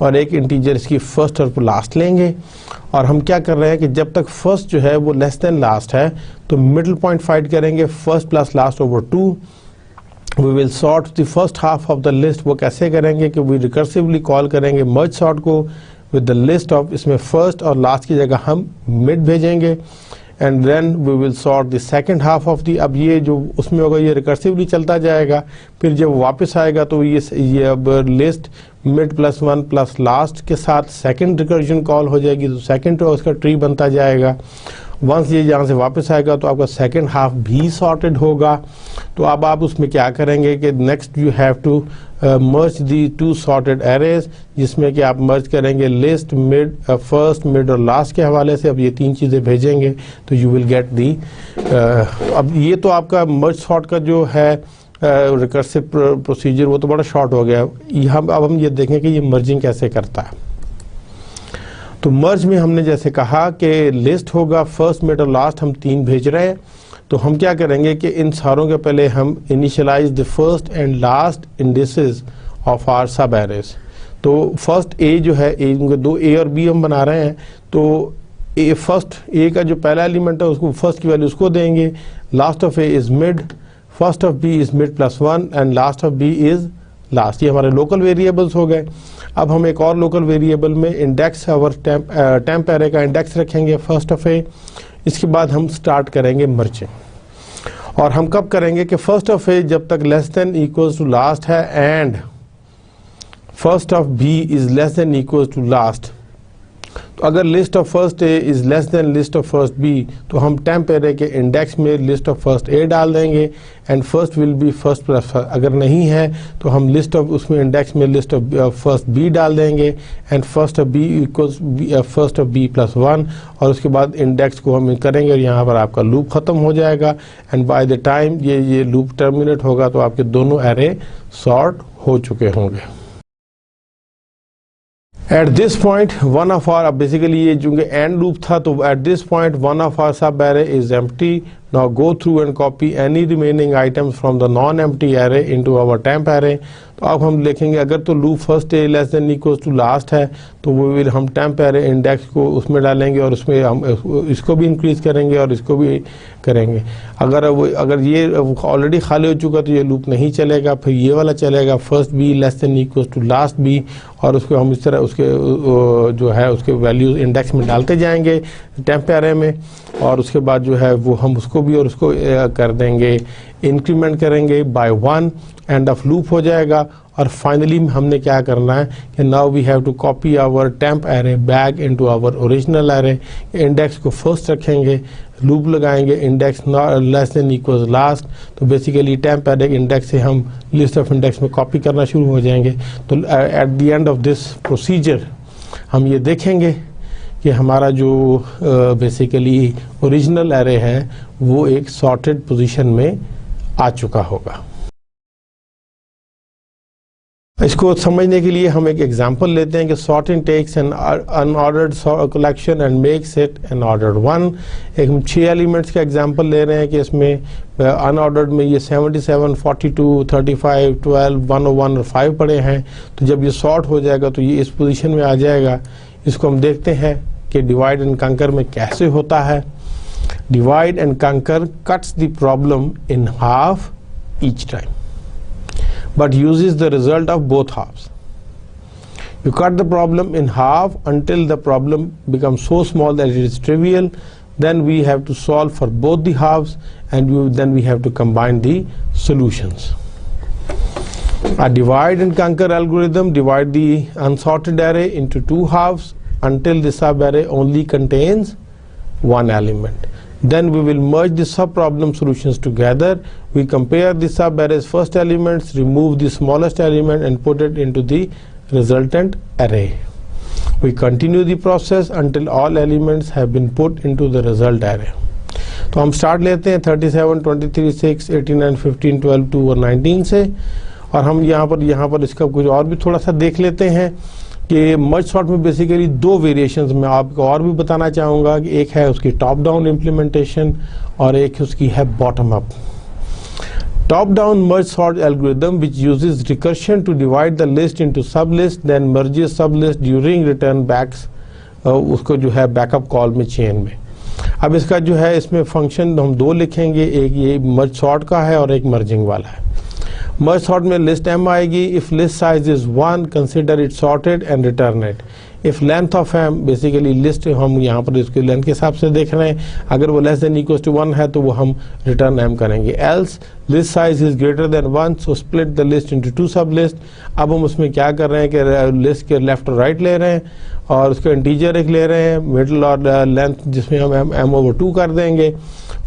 और एक इंटीजर इसकी फर्स्ट और लास्ट लेंगे और हम क्या कर रहे हैं कि जब तक फर्स्ट जो है वो लेस देन लास्ट है तो मिडिल पॉइंट फाइंड करेंगे, first plus last over 2। We will sort the first half of the list. वो कैसे करेंगे कि वी रिकर्सिवली कॉल करेंगे मर्ज सॉर्ट को विद द लिस्ट ऑफ, इसमें फर्स्ट और लास्ट की जगह हम मिड भेजेंगे and then we will sort the second half of the. अब ये जो उसमें होगा ये रिकर्सिवली चलता जाएगा, फिर जब वापस आएगा तो ये अब list mid plus 1 plus last के साथ सेकंड रिकर्जन कॉल हो जाएगी, तो सेकंड तो उसका ट्री बनता जाएगा। वंस ये यहाँ से वापस आएगा तो आपका सेकंड हाफ भी सॉर्टेड होगा। तो अब आप उसमें क्या करेंगे कि next you have to merge the 2 sorted arrays, जिसमें कि आप मर्ज करेंगे लिस्ट मिड फर्स्ट मिड और लास्ट के हवाले से। अब ये 3 चीज़ें भेजेंगे तो यू विल गेट दी। अब ये तो आपका मर्ज सॉर्ट का जो है रिकर्सिव प्रोसीजर वो तो बड़ा शॉर्ट हो गया। अब हम ये देखें कि ये मर्जिंग कैसे करता है। तो मर्ज में हमने जैसे कहा कि लिस्ट होगा फर्स्ट मिड और लास्ट, हम 3 भेज रहे हैं। तो हम क्या करेंगे कि इन सारों के पहले हम initialize the first and last indices of our subarrays. तो फर्स्ट ए जो है, ए 2 ए और बी हम बना रहे हैं, तो ए फर्स्ट ए का जो पहला एलिमेंट है उसको फर्स्ट की वैल्यू उसको देंगे। Last of A is mid, first of B is mid plus 1 and last of B is last. ये हमारे लोकल वेरिएबल्स हो गए। अब हम एक और लोकल वेरिएबल में इंडेक्स और टेम्प एरे का इंडेक्स रखेंगे फर्स्ट ऑफ ए। इसके बाद हम स्टार्ट करेंगे मर्जिंग। और हम कब करेंगे कि फर्स्ट ऑफ ए जब तक less than equals to last है and first of B is less than equals to last, तो अगर list of first A is less than list of first B तो हम टेम्प एरे के index में list of first A डाल देंगे and first will be first plus first. अगर नहीं है तो हम लिस्ट ऑफ उसमें इंडेक्स में लिस्ट ऑफ फर्स्ट बी डाल देंगे and first of B equals first of B plus 1 और उसके बाद इंडेक्स को हम करेंगे और यहाँ पर आपका लूप ख़त्म हो जाएगा एंड बाय द टाइम ये लूप टर्मिनेट होगा तो आपके दोनों एरे सॉर्ट हो चुके होंगे। At this point, one of our basically ये चूँकि end loop था तो at this point one of our sub array is empty. Now go through and copy any remaining items from the non-empty array into our temp array. तो अब हम देखेंगे अगर तो loop first A less than equals to last है तो वो will हम टेम्प एरे इंडेक्स को उसमें डालेंगे और उसमें हम इसको भी इंक्रीज करेंगे और इसको भी करेंगे। अगर ये ऑलरेडी खाली हो चुका तो ये लूप नहीं चलेगा, फिर ये वाला चलेगा first B less than equals to last B और उसको हम इस तरह उसके जो है उसके वैल्यूज इंडेक्स में डालते जाएंगे टेम्प एरे में और उसके बाद जो है वो हम उसको भी और उसको कर देंगे इंक्रीमेंट करेंगे बाय 1 एंड ऑफ लूप हो जाएगा। और फाइनली हमने क्या करना है कि now we have to copy our temp array back into our original array. Index को फर्स्ट रखेंगे, लूप लगाएंगे index less than equals last तो बेसिकली टेम्प एरे इंडेक्स से हम लिस्ट ऑफ इंडेक्स में कॉपी करना शुरू हो जाएंगे। तो at the end of this procedure हम ये देखेंगे कि हमारा जो बेसिकली ओरिजिनल एरे है वो एक सॉर्टेड पोजीशन में आ चुका होगा। इसको समझने के लिए हम एक एग्जांपल लेते हैं कि sorting takes an unordered collection and makes it an ordered one. एक हम 6 एलिमेंट्स का एग्जांपल ले रहे हैं कि इसमें अनऑर्डर्ड में ये 77, 42, 35, 12, 101 और 5 पड़े हैं। तो जब ये सॉर्ट हो जाएगा तो ये इस पोजीशन में आ जाएगा। इसको हम देखते हैं कि डिवाइड एंड कंकर में कैसे होता है। डिवाइड एंड कंकर cuts the problem in half each time but uses the result of both halves. You cut the problem in half until the problem becomes so small that it is trivial. Then we have to solve for both the halves and then we have to combine the solutions. A divide and conquer algorithm divide the unsorted array into 2 halves until the sub array only contains 1 element. Then we will merge the subproblem solutions together. We compare the sub-array's first elements, remove the smallest element and put it into the resultant array. We continue the process until all elements have been put into the result array. तो हम start लेते हैं 37, 23, 6, 89, 15, 12, 2 और 19 से और हम यहाँ पर इसका कुछ और भी थोड़ा सा देख लेते हैं कि मर्ज सॉर्ट में बेसिकली 2 वेरिएशंस मैं आपको और भी बताना चाहूँगा कि एक है उसकी टॉप डाउन इम्प्लीमेंटेशन और एक उसकी है bottom up. Top down merge sort algorithm which uses recursion to divide the list into sublist then merges sublist during return backs उसको जो है बैकअप कॉल में चेन में। अब इसका जो है इसमें फंक्शन हम 2 लिखेंगे, एक ये मर्ज सॉर्ट का है और एक मर्जिंग वाला है। मर्ज सॉर्ट में लिस्ट m आएगी। If list size is 1 consider it sorted and return it. If length of m basically list हम यहाँ पर इसके लेंथ के हिसाब से देख रहे हैं, अगर वो लेस देन इक्वल टू 1 है तो वो हम रिटर्न m करेंगे। Else list size is greater then 1 so split the list into 2 सब लिस्ट। अब हम उसमें क्या कर रहे हैं कि लिस्ट के लेफ्ट और राइट ले रहे हैं और उसके इंटीजर एक ले रहे हैं, मिडल और लेंथ जिसमें हम m/2 कर देंगे।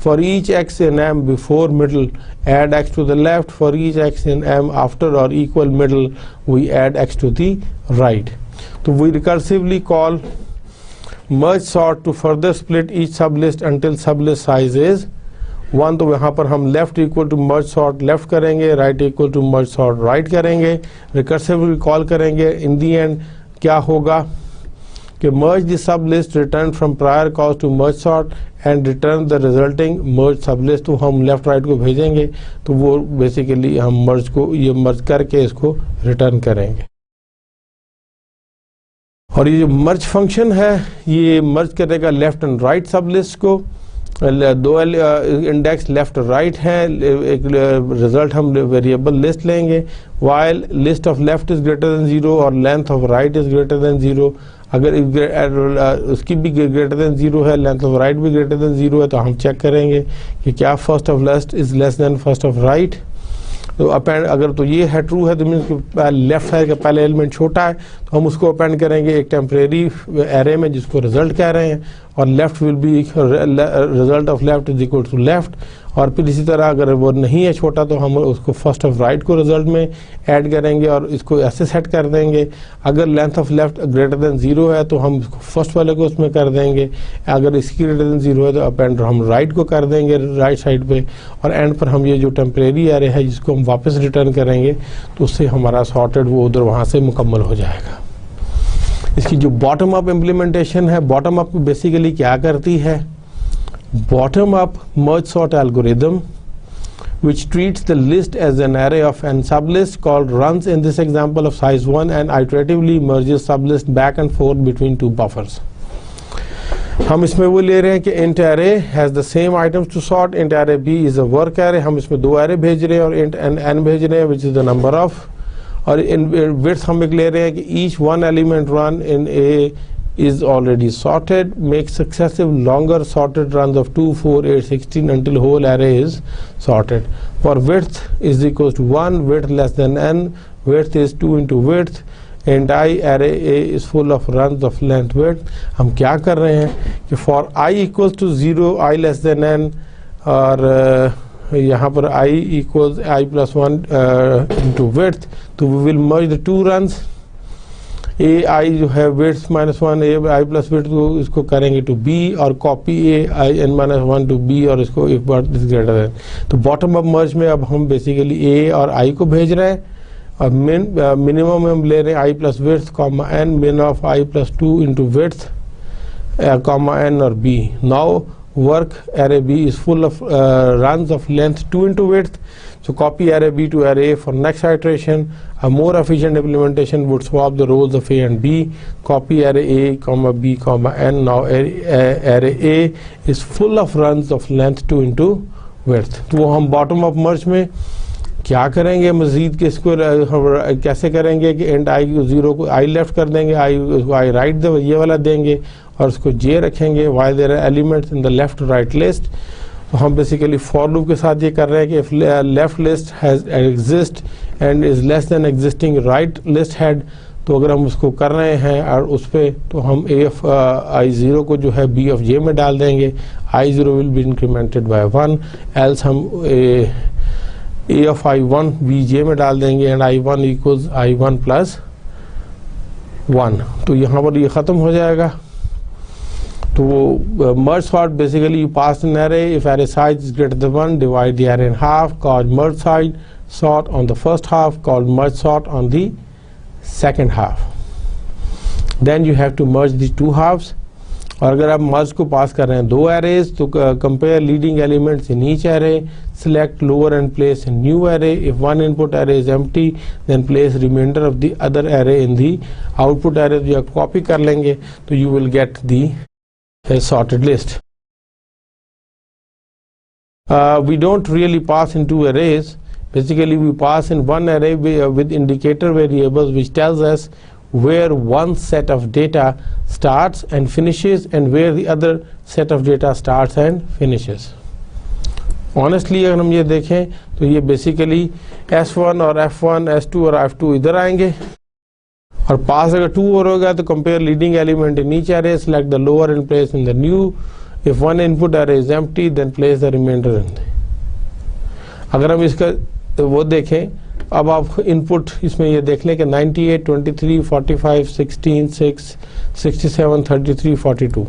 For each x in m before middle, add x to the left. For each x in m after or equal middle, we add x to the right. So we recursively call merge sort to further split each sublist until sublist size is 1. तो यहाँ पर हम left equal to merge sort left करेंगे, right equal to merge sort right करेंगे, recursively call करेंगे। In the end क्या होगा कि merge the sublist return from prior calls to merge sort and return the resulting merge sublist। तो हम left right को भेजेंगे तो वो बेसिकली हम मर्ज को ये मर्ज करके इसको रिटर्न करेंगे। और ये जो मर्ज फंक्शन है ये मर्ज करेगा लेफ्ट एंड राइट सबलिस्ट को। 2 इंडेक्स लेफ्ट और राइट है, एक रिजल्ट हम वेरिएबल लिस्ट लेंगे। While list of left is greater then 0 और length of right is greater then 0। अगर उसकी भी ग्रेटर देन 0 है, लेंथ ऑफ राइट भी ग्रेटर देन 0 है तो हम चेक करेंगे कि क्या first of left is less then first of right. तो अपेंड अगर तो ये है ट्रू है तो मीन्स लेफ्ट साइड का पहले एलिमेंट छोटा है, तो हम उसको अपेंड करेंगे एक टेम्परेरी एरे में जिसको रिजल्ट कह रहे हैं, और left will be result of left is equal to left. और फिर इसी तरह अगर वो नहीं है छोटा तो हम उसको फर्स्ट ऑफ राइट को रिजल्ट में ऐड करेंगे और इसको ऐसे सेट कर देंगे। अगर length of left greater than 0 है तो हम इसको फर्स्ट वाले को उसमें कर देंगे, अगर इसकी ग्रेटर देन 0 है तो अपेंड हम राइट को कर देंगे राइट साइड पे, और एंड पर हम ये जो टेम्परेरी एरे है जिसको हम वापस रिटर्न करेंगे तो उससे हमारा सॉर्टेड वो उधर वहाँ से मुकम्मल हो जाएगा। इसकी जो बॉटम अप इम्प्लीमेंटेशन है, बॉटम अप बेसिकली क्या करती है, bottom up merge sort algorithm which treats the list as an array of n sublist called runs in this example of size 1 and iteratively merges sublist back and forth between two buffers। हम इसमें वो ले रहे हैं कि int array has the same items to sort, int array b is a work array, हम इसमें 2 array भेज रहे हैं और int n भेज रहे हैं which is the number of, और in width हम एक ले रहे हैं कि each one element run in a is already sorted, make successive longer sorted runs of 2, 4, 8, 16 until whole array is sorted. For width is equals to 1, width less than n, width is 2 into width, and I array A is full of runs of length width। हम क्या कर रहे हैं कि for I equals to 0, I less than n, और यहाँ पर I equals I plus 1 into width, तो we will merge the two runs। A I जो है width -1 A I plus width को इसको करेंगे टू बी, और copy A I n -1 to B, और इसको एक बार दिस ग्रेटर देन। तो बॉटम अप मर्ज में अब हम बेसिकली ए और आई को भेज रहे हैं, और मिनिमम में हम ले रहे हैं I plus width comma N, min of I plus 2 into width comma N और B. Now work array B is full of runs of length 2 into width, so copy array B to array A for next iteration। A more efficient implementation would swap the roles of A and B, copy array A comma B comma n। Now array A is full of runs of length 2 into width। तो वो हम bottom up merge में क्या करेंगे, मजीद के इसको कैसे करेंगे कि एंड आई 0 को आई लेफ्ट कर देंगे, आई राइट ये वाला देंगे, और उसको जे रखेंगे while there are elements in the left right list। तो हम बेसिकली फॉर लूप के साथ ये कर रहे हैं कि if left list has exist and is less than existing right list head, तो अगर हम उसको कर रहे हैं और उस पर तो हम a of i0 को जो है b of j में डाल देंगे, i0 will be incremented by 1, else हम a of i1 bj में डाल देंगे and i1 equals i1 plus 1। तो यहाँ पर ये ख़त्म हो जाएगा। तो merge sort basically you pass an array, if array size is greater than 1 divide the array in half, called merge sort on the first half, called merge sort on the second half। Then you have to merge the two halves। और अगर आप merge को पास कर रहे हैं 2 arrays तो compare leading elements in each array, select lower and place a new array। If one input array is empty then place remainder of the other array in the output array। तो आप copy कर लेंगे तो you will get the sorted list। We don't really pass in 2 arrays, basically we pass in one array with indicator variables which tells us where one set of data starts and finishes and where the other set of data starts and finishes। Honestly अगर हम ये देखें तो ये basically S1 और F1, S2 और F2 इधर आएंगे, और पास अगर 2 और होगा तो compare leading element in each array, select the lower and place in the new। If one input array is empty then place the remainder in the। अगर हम इसका वो देखें, अब आप इनपुट इसमें ये देख लें कि 98, 23, 45, 16, 6, 67, 33, 42।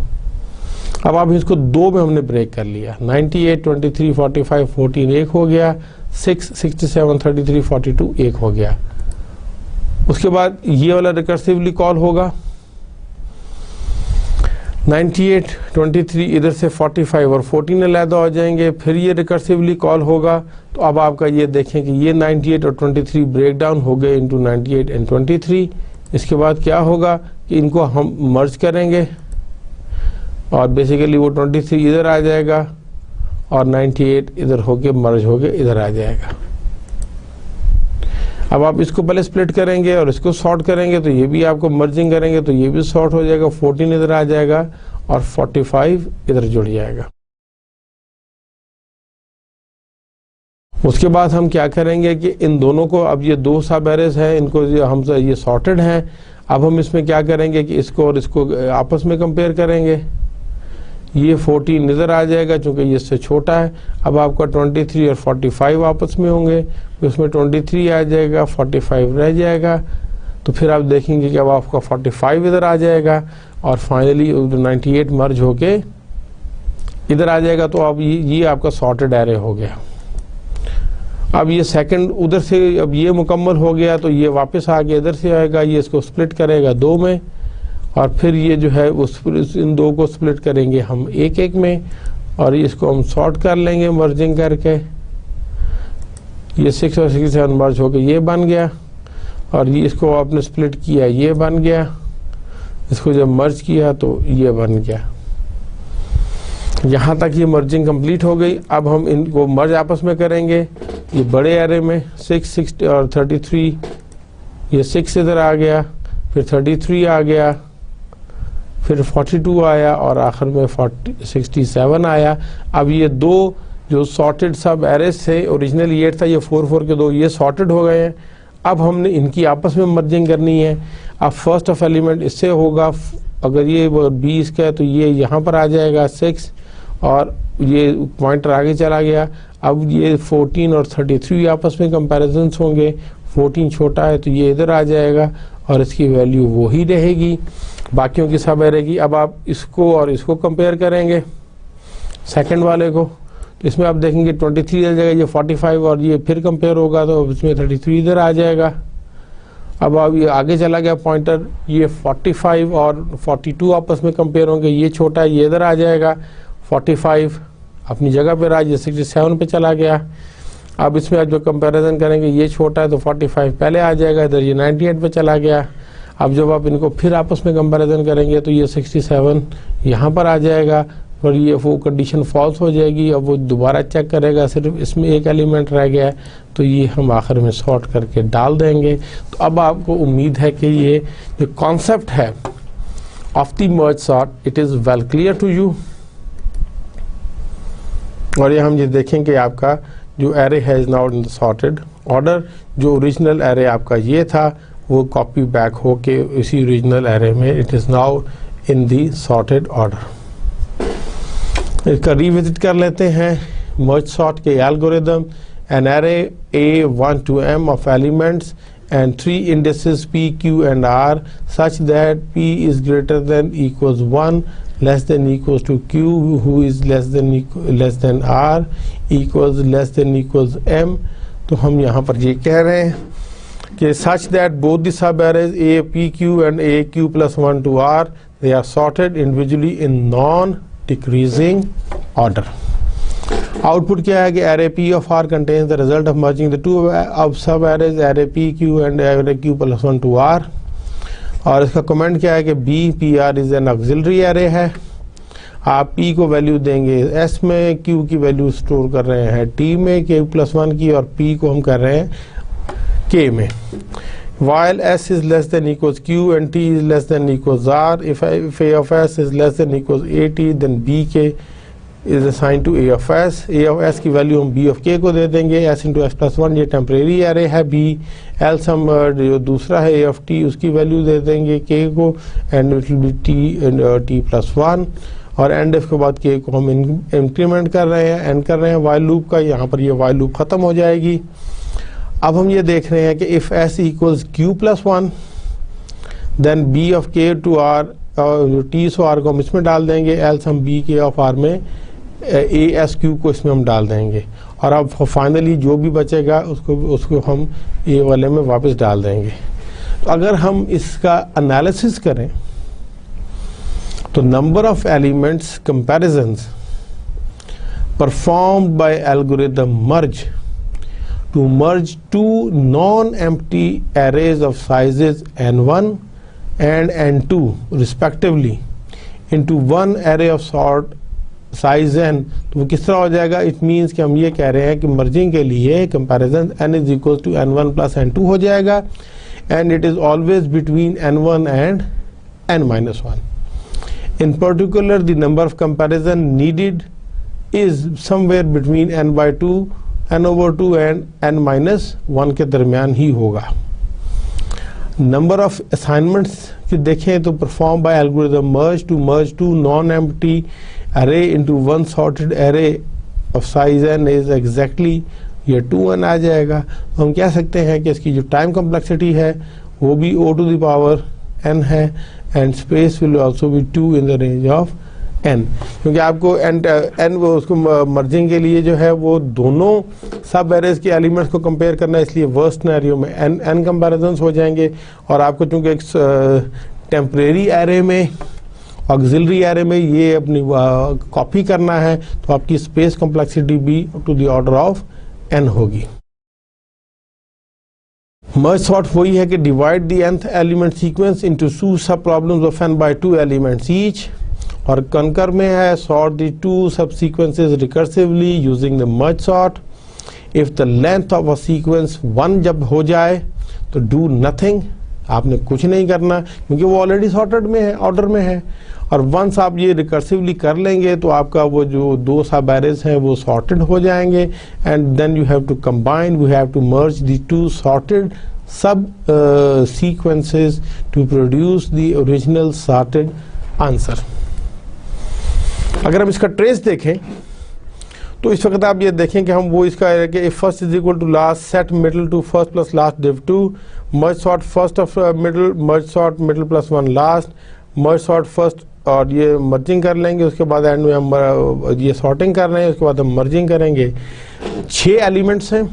अब आप इसको 2 में हमने ब्रेक कर लिया, 98, 23, 45, 14 एक हो गया, 6, 67, 33, 42 एक हो गया। उसके बाद ये वाला रिकर्सिवली कॉल होगा, 98, 23 इधर से 45 और 14 अलहदा हो जाएंगे, फिर ये रिकर्सिवली कॉल होगा। तो अब आपका ये देखें कि ये 98 और 23 ब्रेक डाउन हो गए इंटू 98 एंड 23। इसके बाद क्या होगा कि इनको हम मर्ज करेंगे और बेसिकली वो 23 इधर आ जाएगा और 98 इधर होके मर्ज होके इधर आ जाएगा। अब आप इसको पहले स्प्लिट करेंगे और इसको सॉर्ट करेंगे तो ये भी आपको मर्जिंग करेंगे तो ये भी सॉर्ट हो जाएगा, 14 इधर आ जाएगा और 45 इधर जुड़ जाएगा। उसके बाद हम क्या करेंगे कि इन दोनों को, अब ये दो सब एरेज हैं, इनको हम ये सॉर्टेड हैं, अब हम इसमें क्या करेंगे कि इसको और इसको आपस में कंपेयर करेंगे। ये 14 इधर आ जाएगा क्योंकि ये इससे छोटा है। अब आपका 23 और 45 आपस में होंगे, उसमें 23 आ जाएगा, 45 रह जाएगा। तो फिर आप देखेंगे कि अब आपका 45 इधर आ जाएगा और फाइनली 98 मर्ज होके इधर आ जाएगा। तो अब ये आपका सॉर्टेड एरे हो गया। अब ये सेकंड उधर से, अब ये मुकम्मल हो गया तो ये वापस आके इधर से आएगा, ये इसको स्प्लिट करेगा 2 में और फिर ये जो है इन 2 को स्प्लिट करेंगे हम 1-1 में और इसको हम सॉर्ट कर लेंगे मर्जिंग करके। ये 6 और 67 मर्ज होके ये बन गया और ये इसको आपने स्प्लिट किया, ये बन गया। इसको जब मर्ज किया तो ये बन गया। यहाँ तक ये मर्जिंग कंप्लीट हो गई। अब हम इनको मर्ज आपस में करेंगे। ये बड़े एरे में 6 और 33, ये 6 इधर आ गया, फिर 33 आ गया, फिर 42 आया और आखिर में 67 आया। अब ये 2 जो सॉर्टेड सब एरेज थे, ओरिजिनल 8 था, ये 4 के 2 ये सॉर्टेड हो गए हैं। अब हमने इनकी आपस में मर्जिंग करनी है। अब फर्स्ट ऑफ एलिमेंट इससे होगा, अगर ये 20 का है तो ये यहाँ पर आ जाएगा 6 और ये पॉइंटर आगे चला गया। अब ये 14 और 33 आपस में कंपैरिजन्स होंगे। 14 छोटा है तो ये इधर आ जाएगा और इसकी वैल्यू वो ही रहेगी बाकियों की सब एरे की। अब आप इसको और इसको कंपेयर करेंगे सेकंड वाले को, तो इसमें आप देखेंगे 23 आ जाएगा, ये 45 और ये फिर कंपेयर होगा तो इसमें 33 इधर आ जाएगा। अब ये आगे चला गया पॉइंटर, ये 45 और 42 आपस में कंपेयर होंगे, ये छोटा है ये इधर आ जाएगा, 45 अपनी जगह पे रहा, ये 67 पे चला गया। अब इसमें आप जो कंपैरिजन करेंगे, ये छोटा है तो 45 पहले आ जाएगा, इधर ये 98 पे चला गया। अब जब आप इनको फिर आपस में कंपैरिजन करेंगे तो ये 67 यहाँ पर आ जाएगा और ये वो कंडीशन फॉल्स हो जाएगी। अब वो दोबारा चेक करेगा, सिर्फ इसमें एक एलिमेंट रह गया है, तो ये हम आखिर में सॉर्ट करके डाल देंगे। तो अब आपको उम्मीद है कि ये जो कॉन्सेप्ट है of the merge sort, it is well clear to you. और ये हम ये देखें कि आपका जो एरे है is now in the sorted order. जो ओरिजिनल एरे आपका ये था वो कॉपी बैक होके इसी ओरिजिनल एरे में it is now in the sorted order. इसका रिविजिट कर लेते हैं मर्ज सॉर्ट के algorithm. An array A1 to M of elements and 3 indices P, Q and R such that P is greater than equals 1, less than equals to Q, who is less than R, equals less than equals M। तो हम यहाँ पर ये कह रहे हैं कि such that both the sub arrays A, P, Q and A, Q plus 1 to R, they are sorted individually in non-decreasing order। Output क्या है कि array P of R contains the result of merging the two of sub arrays array P, Q and array Q plus 1 to R। और इसका comment क्या है कि B P R is an auxiliary array है। आप P को value देंगे S में, Q की वैल्यू स्टोर कर रहे हैं T में Q plus 1 की, और P को हम कर रहे हैं K में। While S is less than equals Q and T is less than equals R, if A of S is less than equals AT, then BK is assigned to A of S। A of S की value हम B of K को दे देंगे। S into S plus 1 ये temporary array है B। else हम जो दूसरा है A of T उसकी वैल्यू दे देंगे K को, and it will be T plus 1। और एंड इसके बाद K को हम इंक्रीमेंट कर रहे हैं, एंड कर रहे हैं वाइल लूप का। यहाँ पर ये वाइल लूप ख़त्म हो जाएगी। अब हम ये देख रहे हैं कि if S equals Q plus 1 then B of K to R, और T सो R को हम इसमें डाल देंगे, else हम B K of R में A S Q को इसमें हम डाल देंगे। और अब फाइनली जो भी बचेगा उसको हम A वाले में वापस डाल देंगे। तो अगर हम इसका एनालिसिस करें तो number of elements comparisons performed by algorithm merge to merge two non-empty arrays of sizes n1 and n2 respectively into one array of sort size n। तो वो किस तरह हो जाएगा? इट मीन्स कि हम ये कह रहे हैं कि मर्जिंग के लिए comparison n is equal to n1 plus n2 हो जाएगा, and it is always between n1 and n-1। In particular the number of comparison needed is somewhere between n by 2 n/2 and n-1 के दरमियान ही होगा। Number of assignments की देखें तो perform by algorithm merge two non empty array into one sorted array of size n is exactly ये 2n आ जाएगा। तो हम कह सकते हैं कि इसकी जो टाइम कम्प्लेक्सिटी है वो भी O to the power n है and space will also be 2 in the range of n, क्योंकि आपको n वो उसको मर्जिंग के लिए जो है वो दोनों सब एरेज के एलिमेंट्स को कंपेयर करना है, इसलिए वर्स्ट सिनेरियो में n कंपैरिजंस हो जाएंगे। और आपको चूंकि एक टेम्परेरी एरे में ऑक्सिलरी एरे में ये अपनी कॉपी करना है तो आपकी स्पेस कॉम्प्लेक्सिटी भी to the order of n होगी। मर्ज सॉर्ट वही है कि divide the nth element sequence into two sub problems of n by 2 elements each, और कंकर में है sort the two sub sequences recursively using the merge sort. If the length of a sequence 1 जब हो जाए तो do nothing, आपने कुछ नहीं करना क्योंकि वो ऑलरेडी सॉर्टेड में है, ऑर्डर में है। और वंस आप ये रिकर्सिवली कर लेंगे तो आपका वो जो दो सब एरेज हैं वो सॉर्टेड हो जाएंगे and then you have to combine, we have to merge the two sorted sub sequences to produce the original sorted answer. अगर हम इसका ट्रेस देखें तो इस वक्त आप ये देखें कि हम वो इसका है कि first is equal to last, set middle to first plus last div 2, merge sort first of middle, merge sort middle plus 1 last, merge sort first, और ये मर्जिंग कर लेंगे। उसके बाद एंड में हम ये सॉर्टिंग कर रहे हैं, उसके बाद हम मर्जिंग करेंगे। 6 एलिमेंट्स हैं,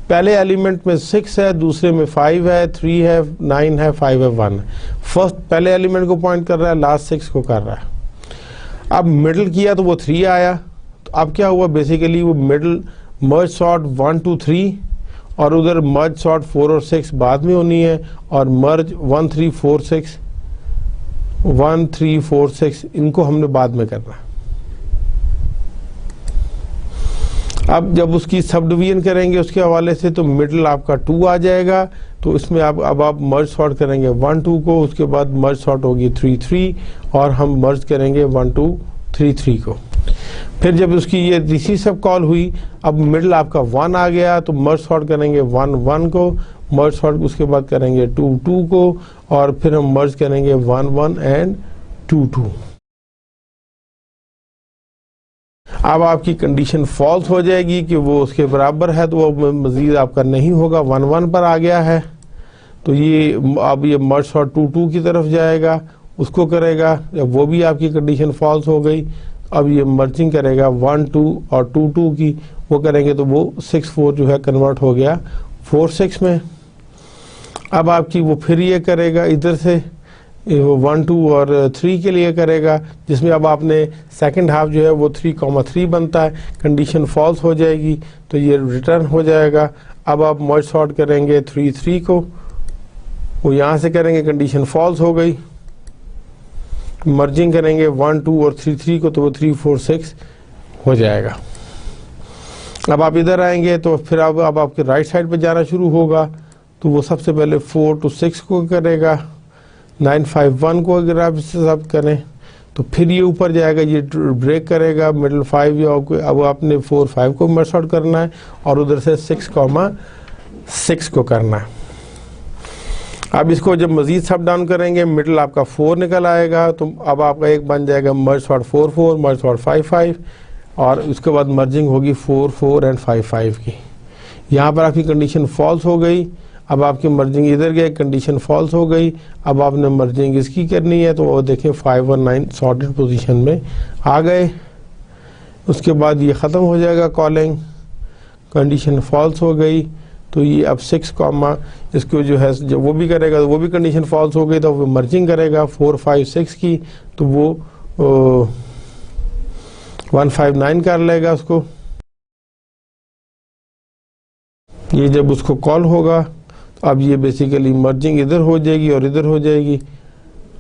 पहले एलिमेंट में 6 है, दूसरे में 5 है, 3 है, 9 है, 5 है, 1 है। फर्स्ट पहले एलिमेंट को पॉइंट कर रहा है, लास्ट 6 को कर रहा है। अब मिडल किया तो वो 3 आया, तो अब क्या हुआ बेसिकली वो मिडल मर्ज सॉर्ट 1 2 3 और उधर मर्ज सॉर्ट 4 और 6 बाद में होनी है, और मर्ज 1 3 4 6 1 3 4 6 इनको हमने बाद में करना। अब जब उसकी सब डिवीजन करेंगे उसके हवाले से तो मिडल आपका 2 आ जाएगा, तो इसमें अब आप मर्ज सॉर्ट करेंगे 1 2 को, उसके बाद मर्ज सॉर्ट होगी 3 3 और हम मर्ज करेंगे 1 2 3 3 को। फिर जब उसकी ये तीसरी सब कॉल हुई, अब मिडल आपका 1 आ गया तो मर्ज सॉर्ट करेंगे 1 1 को, मर्ज सॉर्ट उसके बाद करेंगे 2 2 को, और फिर हम मर्ज करेंगे 1 1 एंड 2 2। अब आपकी कंडीशन फॉल्स हो जाएगी कि वो उसके बराबर है, तो वो मजीद आपका नहीं होगा, 1 1 पर आ गया है तो ये अब ये मर्ज सॉर्ट 2 2 की तरफ जाएगा, उसको करेगा। जब वो भी आपकी कंडीशन फॉल्स हो गई, अब ये मर्जिंग करेगा 1 2 और 2 2 की, वो करेंगे तो वो 6 4 जो है कन्वर्ट हो गया 4 6 में। अब आपकी वो फिर ये करेगा इधर से 1 2 और 3 के लिए करेगा, जिसमें अब आपने सेकंड हाफ जो है वो 3,3 बनता है, कंडीशन फॉल्स हो जाएगी तो ये रिटर्न हो जाएगा। अब आप मर्ज सॉर्ट करेंगे 3 3 को, वो यहाँ से करेंगे, कंडीशन फॉल्स हो गई, मर्जिंग करेंगे 1 2 और 3 3 को, तो वो 3 4 6 हो जाएगा। अब आप इधर आएंगे तो फिर अब आपके राइट साइड पे जाना शुरू होगा, तो वो सबसे पहले 4 to 6 को करेगा, 9 5 1 को अगर आप इससे सब करें तो फिर ये ऊपर जाएगा, ये ब्रेक करेगा मिडल 5 या अब आपने 4 5 को मर्ज सॉर्ट करना है और उधर से 6,6 को करना है। अब इसको जब मजीद सब डाउन करेंगे मिडल आपका 4 निकल आएगा, तो अब आपका एक बन जाएगा मर्ज सॉर्ट 4 4, मर्ज सॉर्ट 5 5, और उसके बाद मर्जिंग होगी 4 4 एंड 5 5 की। यहाँ पर आपकी कंडीशन फॉल्स हो गई, अब आपकी मर्जिंग इधर गए, कंडीशन फॉल्स हो गई, अब आपने मर्जिंग इसकी करनी है, तो वो देखें 5 और 9 सॉर्टेड पोजीशन में आ गए। उसके बाद ये ख़त्म हो जाएगा कॉलिंग, कंडीशन फॉल्स हो गई, तो ये अब 6 कॉमा इसको जो है जब वो भी करेगा तो वो भी कंडीशन फॉल्स हो गई, तो वो मर्जिंग करेगा 4 5 6 की, तो वो 1 5 9 कर लेगा उसको। ये जब उसको कॉल होगा अब ये बेसिकली मर्जिंग इधर हो जाएगी और इधर हो जाएगी,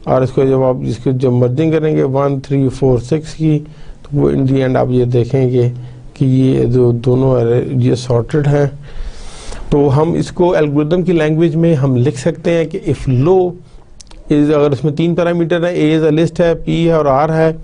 और इसको जब आप इसको जब मर्जिंग करेंगे 1 3 4 6 की, तो वो इन दी एंड आप ये देखेंगे कि ये जो दोनों ये सॉर्टेड हैं। तो हम इसको एल्गोरिथम की लैंग्वेज में हम लिख सकते हैं कि इफ़ लो इज, अगर इसमें 3 पैरामीटर है, ए इज़ अ लिस्ट है, पी है और आर है,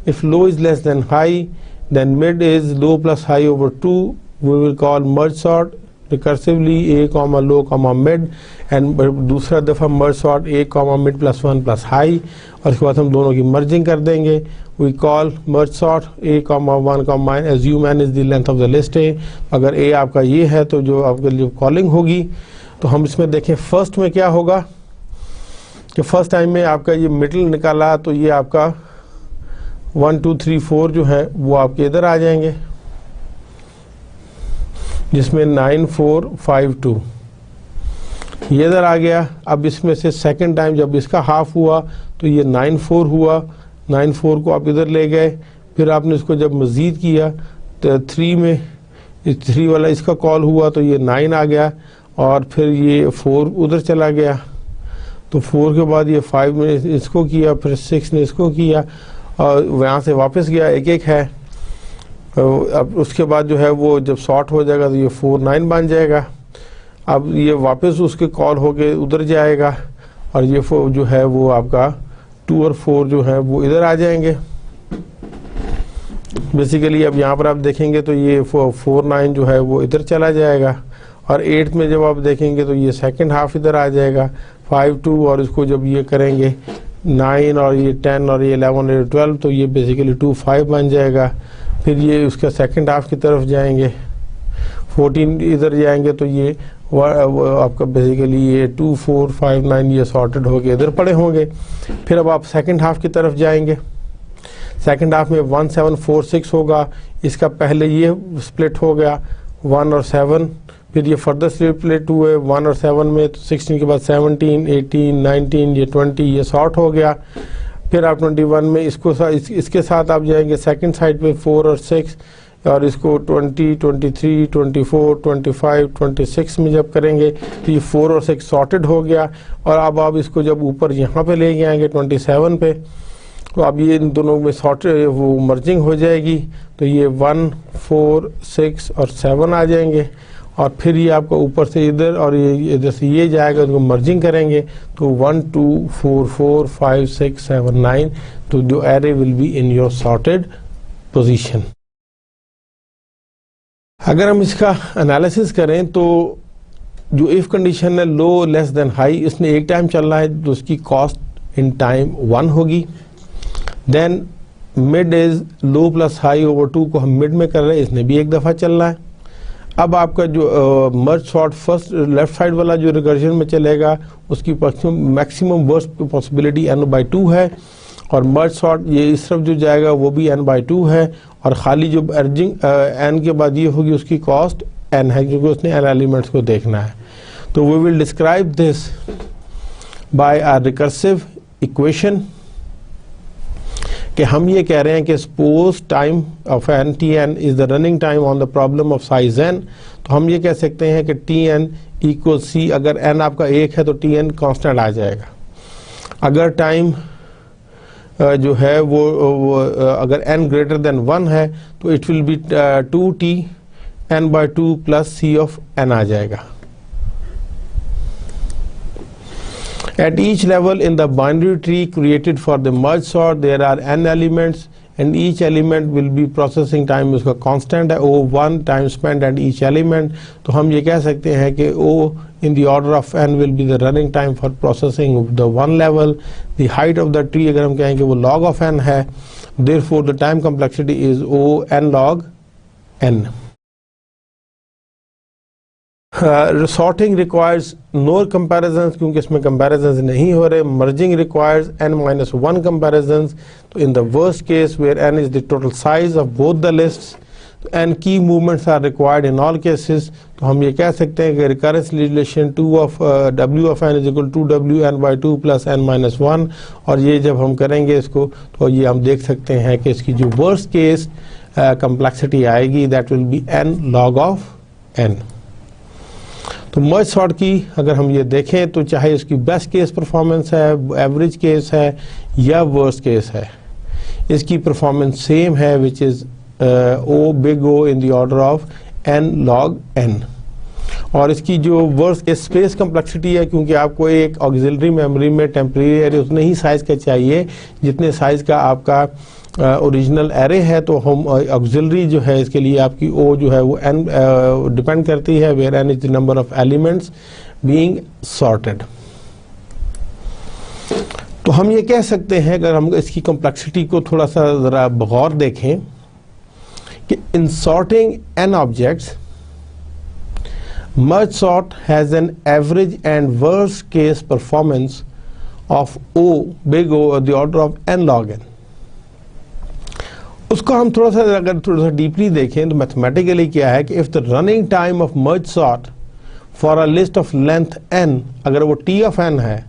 if low is less than high then mid is low plus high over 2 we will call merge sort recursively A comma low comma mid, and दूसरा दफ़ा merge sort A comma mid plus 1 plus high, और उसके बाद हम दोनों की merging कर देंगे. We call merge sort A comma 1 comma n, assume n is the length of the list A. अगर ए आपका ये है तो जो आपके लिए कॉलिंग होगी, तो हम इसमें देखें फर्स्ट में क्या होगा कि फर्स्ट टाइम में आपका ये मिडल निकाला, तो ये आपका 1 2 3 4 जो है वो आपके इधर आ जाएंगे, जिसमें 9 4 5 2 ये इधर आ गया. अब इसमें से सेकंड टाइम जब इसका हाफ हुआ तो ये 9 4 हुआ, 9 4 को आप इधर ले गए. फिर आपने इसको जब मज़ीद किया तो 3 में 3 वाला इसका कॉल हुआ तो ये 9 आ गया, और फिर ये 4 उधर चला गया. तो 4 के बाद ये 5 ने इसको किया, फिर 6 ने इसको किया, और वहाँ से वापस गया, एक एक है. अब उसके बाद जो है वो जब शॉर्ट हो जाएगा तो ये 4 9 बन जाएगा. अब ये वापस उसके कॉल होके उधर जाएगा, और ये 4 जो है वो आपका 2 और 4 जो है वो इधर आ जाएंगे. बेसिकली अब यहाँ पर आप देखेंगे तो ये 4 9 जो है वो इधर चला जाएगा, और 8 में जब आप देखेंगे तो ये सेकंड हाफ इधर आ जाएगा 5 2, और इसको जब ये करेंगे 9 और ये 10 और ये 11 और 12, तो ये बेसिकली 2 5 बन जाएगा. फिर ये उसका सेकंड हाफ की तरफ जाएंगे, 14 इधर जाएंगे, तो ये आपका बेसिकली ये 2 4 5 9 ये सॉर्टेड होके इधर पड़े होंगे. फिर अब आप सेकंड हाफ की तरफ जाएंगे, सेकंड हाफ में 1 7 4 6 होगा. इसका पहले ये स्प्लिट हो गया 1 और 7, फिर ये फर्दर स्प्लिट हुए 1 और 7 में, तो 16 के बाद 17 18 19 ये 20 ये शॉर्ट हो गया. फिर आप 21 में इसके साथ आप जाएंगे सेकंड साइड पे 4 और 6, और इसको 20 23 24 25 26 में जब करेंगे तो ये 4 और 6 सॉर्टेड हो गया. और अब आप इसको जब ऊपर यहाँ पे ले आएंगे 27 पे, तो अब ये इन दोनों में सॉर्टेड वो मर्जिंग हो जाएगी, तो ये 1 4 6 और 7 आ जाएंगे. और फिर ये आपका ऊपर से इधर और ये इधर से ये जाएगा, उनको मर्जिंग करेंगे तो 1 2 4 4 5 6 7 9, तो जो array will be in your sorted position. अगर हम इसका एनालिसिस करें तो जो इफ कंडीशन है लो लेस देन हाई, इसने एक टाइम चल रहा है तो उसकी कॉस्ट इन टाइम 1 होगी. Then mid is low plus high over 2 को हम मिड में कर रहे हैं, इसने भी एक दफ़ा चल रहा है. अब आपका जो merge sort first left side वाला जो रिकर्जन में चलेगा उसकी मैक्सिमम वर्स्ट पॉसिबिलिटी n/2 है, और मर्ज सॉर्ट ये इस तरफ जो जाएगा वो भी n/2 है, और खाली जो अर्जिंग n के बाद ये होगी उसकी कॉस्ट n है, क्योंकि उसने n एलिमेंट्स को देखना है. तो we will describe this by a recursive equation कि हम ये कह रहे हैं कि suppose time of n Tn is the running time on the problem of size n, तो हम ये कह सकते हैं कि Tn इक्वल c, अगर n आपका 1 है तो Tn कांस्टेंट आ जाएगा. अगर टाइम जो है वो अगर n ग्रेटर देन 1 है तो it will be 2t n/2 plus c of n आ जाएगा. At each level in the binary tree created for the merge sort, there are n elements, and each element will be processing time उसका constant है O1 time spent at each element. तो हम ये कह सकते हैं कि O in the order of n will be the running time for processing of the one level. The height of the tree अगर हम कहें कि वो log of n है, therefore the time complexity is O n log n. Sorting requires no comparisons, क्योंकि इसमें comparisons नहीं हो रहे. Merging requires n-1 comparisons. तो in the worst case where n is the total size of both the lists, n key movements are required in all cases. तो हम ये कह सकते हैं कि recurrence relation 2 of w of n is equal to 2w(n/2) plus n-1. और ये जब हम करेंगे इसको तो ये हम देख सकते हैं कि इसकी जो worst case complexity आएगी that will be n log of n. तो मर्ज सॉर्ट की अगर हम ये देखें तो चाहे इसकी बेस्ट केस परफॉर्मेंस है, एवरेज केस है या वर्स्ट केस है, इसकी परफॉर्मेंस सेम है, which is O big O in the order of n log n. और इसकी जो वर्स्ट स्पेस कम्प्लेक्सिटी है, क्योंकि आपको एक ऑक्सिलरी मेमोरी में टेम्परेरी एरे उतने ही साइज़ का चाहिए जितने साइज़ का आपका ओरिजिनल एरे है, तो हम ऑक्सिलरी जो है इसके लिए आपकी ओ जो है वो n डिपेंड करती है, where n is the number of elements being sorted. तो हम ये कह सकते हैं, अगर हम इसकी कॉम्प्लेक्सिटी को थोड़ा सा ज़रा गौर देखें, कि in sorting n objects merge sort has an average and worst case performance of O, big O, the order of n log n। उसको हम थोड़ा सा डीपली देखें तो मैथमेटिकली क्या है कि if the running time of merge sort for a list of length n, अगर वो t ऑफ n है,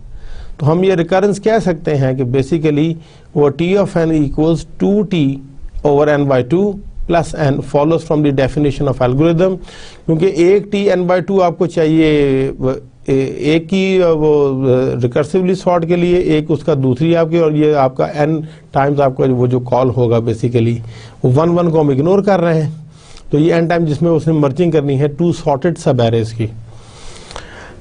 तो हम ये रिकरेंस कह सकते हैं कि बेसिकली वो t of n equals 2t over n by 2 plus n follows from the definition of algorithm. क्योंकि एक t n बाई 2 आपको चाहिए एक की वो रिकर्सिवली सॉर्ट के लिए, एक उसका दूसरी आपकी, और ये आपका n टाइम्स आपका वो जो कॉल होगा बेसिकली वो 1 1 को हम इग्नोर कर रहे हैं, तो ये n टाइम जिसमें उसने मर्जिंग करनी है टू सॉर्टेड सब एरेज की।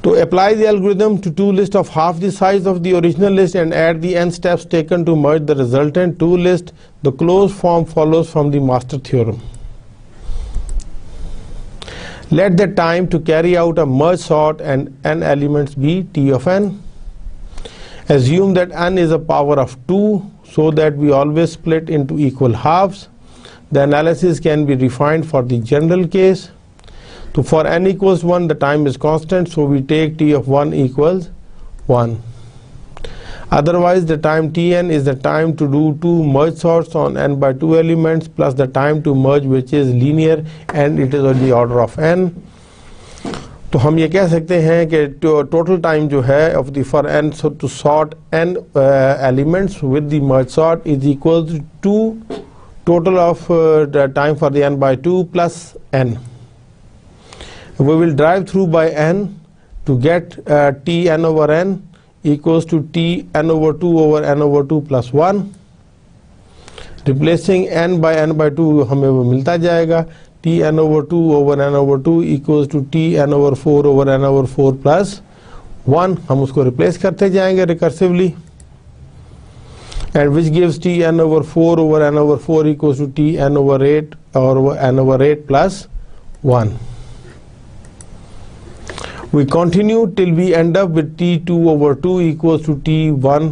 To apply the algorithm to two lists of half the size of the original list and add the n steps taken to merge the resultant two lists, the closed form follows from the master theorem. Let the time to carry out a merge sort and n elements be t of n. Assume that n is a power of 2 so that we always split into equal halves. The analysis can be refined for the general case. So for n equals 1, the time is constant, so we take t of 1 equals 1. Otherwise, the time tn is the time to do two merge sorts on n by 2 elements plus the time to merge, which is linear and it is on the order of n. तो हम ये कह सकते हैं कि total time जो है of the for n to sort n elements with the merge sort is equal to total of time for the n by 2 plus n. We will drive through by n to get t n over n equals to t n over 2 over n over 2 plus 1. Replacing n by 2 हमें वो मिलता जाएगा t n over 2 over n over 2 equals to t n over 4 over n over 4 plus 1. हम उसको replace करते जाएंगे recursively, and which gives t n over 4 over n over 4 equals to t n over 8 or n over 8 plus 1. We continue till we end up with t2 over 2 equals to t1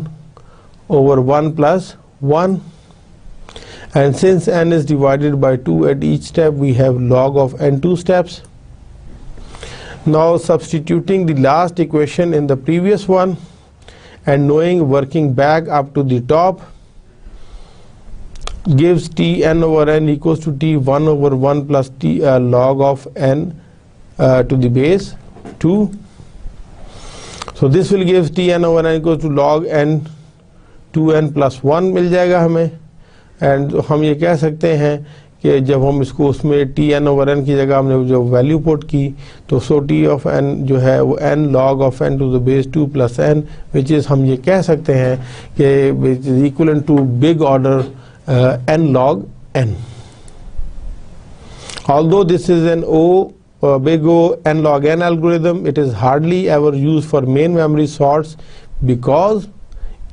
over 1 plus 1. And since n is divided by 2 at each step, we have log of n2 steps. Now substituting the last equation in the previous one and knowing working back up to the top gives t n over n equals to t 1 over 1 plus t log of n to the base 2. So this will give t n over n equals to log n 2n plus 1 मिल जाएगा हमें। And हम ये कह सकते हैं कि जब हम इसको उसमें टी एन ओवर एन की जगह हमने जो वैल्यू पुट की, तो सो टी ऑफ एन जो है वो n log of n to the base 2 plus n, which is हम ये कह सकते हैं कि it is equal to big order n log n. Although this is an big O n log n algorithm, it is hardly ever used for main memory sorts because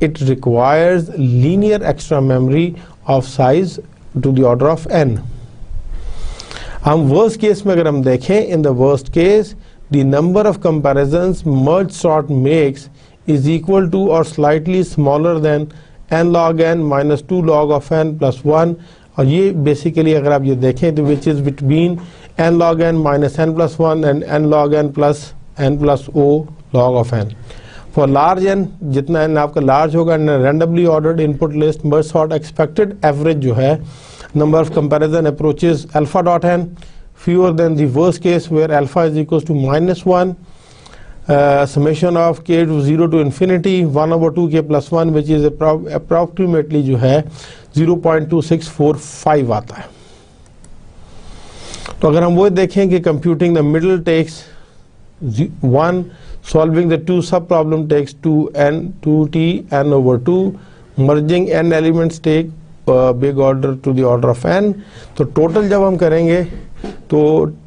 it requires linear extra memory of size to the order of n. हम worst case में अगर हम देखें, in the worst case the number of comparisons merge sort makes is equal to or slightly smaller than n log n minus 2 log of n plus 1, और ये basically अगर आप ये देखें तो which is between n log n minus n plus 1 and n log n plus o log of n. For large n, जितना n आपका large होगा, randomly ordered input list merge sort expected average जो है number of comparison approaches alpha dot n fewer than the worst case where alpha is equals to minus 1 summation of k to 0 to infinity 1 over 2k plus 1, which is approximately जो है 0.2645 आता है। तो अगर हम वो देखें कि computing the middle takes 1, solving the two sub problem takes 2t n over 2, merging n elements take big order to the order of n. तो total जब हम करेंगे तो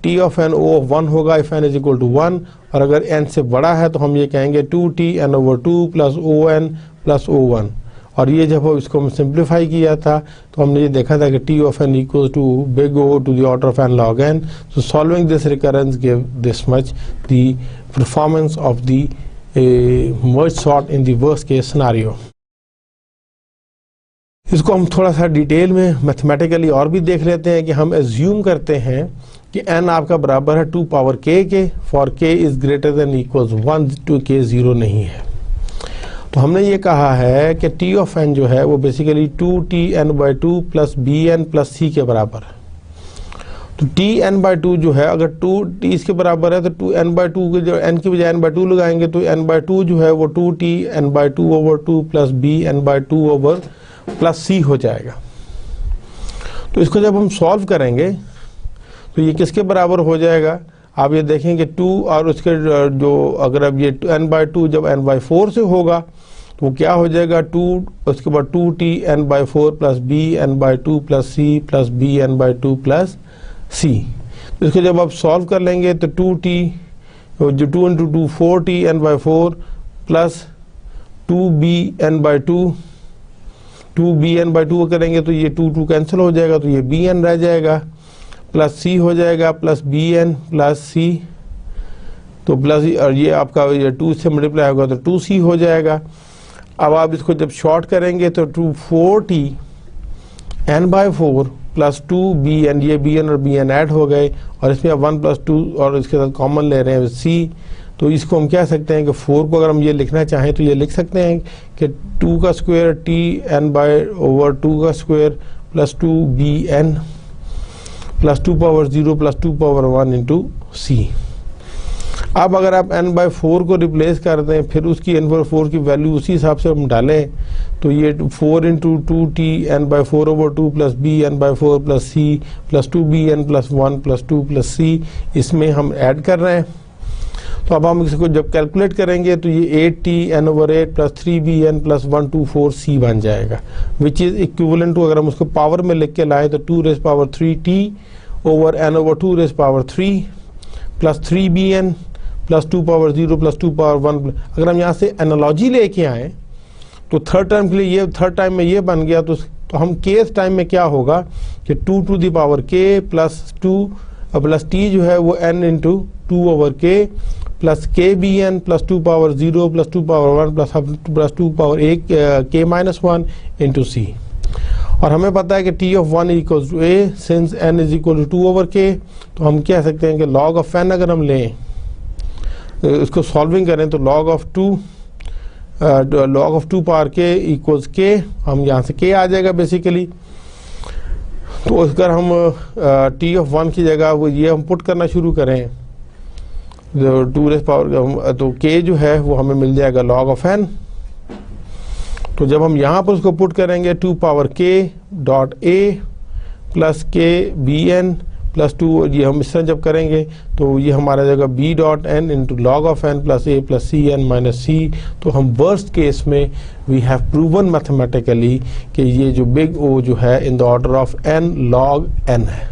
t of n o of 1 होगा if n is equal to 1, और अगर n से बड़ा है तो हम ये कहेंगे 2t n over 2 plus o n plus o1, और ये जब इसको हम सिंप्लीफाई किया था तो हमने ये देखा था कि T of n equal to big O to the order of n log n. So solving this recurrence give this much the performance of the merge sort in the worst case scenario. इसको हम थोड़ा सा detail में mathematically और भी देख लेते हैं कि हम एज्यूम करते हैं कि n आपका बराबर है 2 पावर k के, for k is greater than equals 1 to k 0 नहीं है. तो हमने ये कहा है कि t ऑफ n जो है वो basically 2tn/2 plus bn plus c के बराबर है. तो tn/2 जो है, अगर 2t इसके बराबर है तो 2n/2 के जो n की बजाय n/2 लगाएंगे तो n/2 जो है वो 2tn/2 over 2 plus bn/2 over plus c हो जाएगा. तो इसको जब हम सॉल्व करेंगे तो ये किसके बराबर हो जाएगा, आप ये देखेंगे 2 और उसके जो अगर अब ये n/2 जब n/4 से होगा तो क्या हो जाएगा 2 उसके बाद 2tn/4 plus bn/2 plus c plus bn/2 plus c. तो इसको जब आप सॉल्व कर लेंगे तो 2t जो 2 into 2 4tn/4 plus 2bn/2 2bn/2 करेंगे तो ये 2 कैंसिल हो जाएगा तो ये bn रह जाएगा प्लस c हो जाएगा प्लस bn प्लस c. तो प्लस और ये आपका ये 2 से मल्टीप्लाई होगा तो 2c हो जाएगा. अब आप इसको जब शॉर्ट करेंगे तो 4tn/4 प्लस 2bn, ये bn और bn ऐड हो गए और इसमें अब 1 प्लस 2 और इसके साथ कॉमन ले रहे हैं c. तो इसको हम कह सकते हैं कि 4 को अगर हम ये लिखना चाहें तो ये लिख सकते हैं कि 2 का स्क्वायर tn/2 का square plus 2bn plus 2 power 0 plus 2 power 1 into c. अब अगर आप n/4 को रिप्लेस कर दें फिर उसकी n/4 की वैल्यू उसी हिसाब से हम डालें तो ये 4 into 2tn/4 over 2 plus bn/4 plus c plus 2bn plus 1 plus 2 plus c इसमें हम ऐड कर रहे हैं. तो अब हम इसको जब कैलकुलेट करेंगे तो ये 8tn/8 plus 3bn plus 124c बन जाएगा, विच इज़ इक्विवेलेंट टू, अगर हम उसको पावर में लिख के लाएँ तो 2⁻³ over n over 2⁻³ plus 3bn plus 2 plus 2 power 1. अगर हम यहाँ से एनालॉजी लेके आएँ तो थर्ड टाइम के लिए ये थर्ड टाइम में ये बन गया तो हम केस टाइम में क्या होगा कि 2 to the power k plus 2 plus t जो है वो n into 2 over k plus kbn plus 2 power 0 plus 2 power 1 plus 2 power k minus 1 into c. और हमें पता है कि t of 1 equal to a since n is equal to 2 over k. तो हम कह सकते हैं कि log ऑफ n अगर हम लें इसको सॉल्विंग करें तो log of 2 power k equals k, हम यहाँ से k आ जाएगा बेसिकली. तो अगर हम t ऑफ 1 की जगह वो ये हम पुट करना शुरू करें 2 रेज़ पावर तो k जो है वो हमें मिल जाएगा log ऑफ n. तो जब हम यहाँ पर उसको पुट करेंगे 2 power k dot a plus k bn plus 2 ये हम इस तरह जब करेंगे तो ये हमारा जगह b dot n into log of n plus a plus C n minus c. तो हम वर्स्ट केस में वी हैव प्रूवन मैथमेटिकली कि ये जो बिग O जो है in the order of n log n है.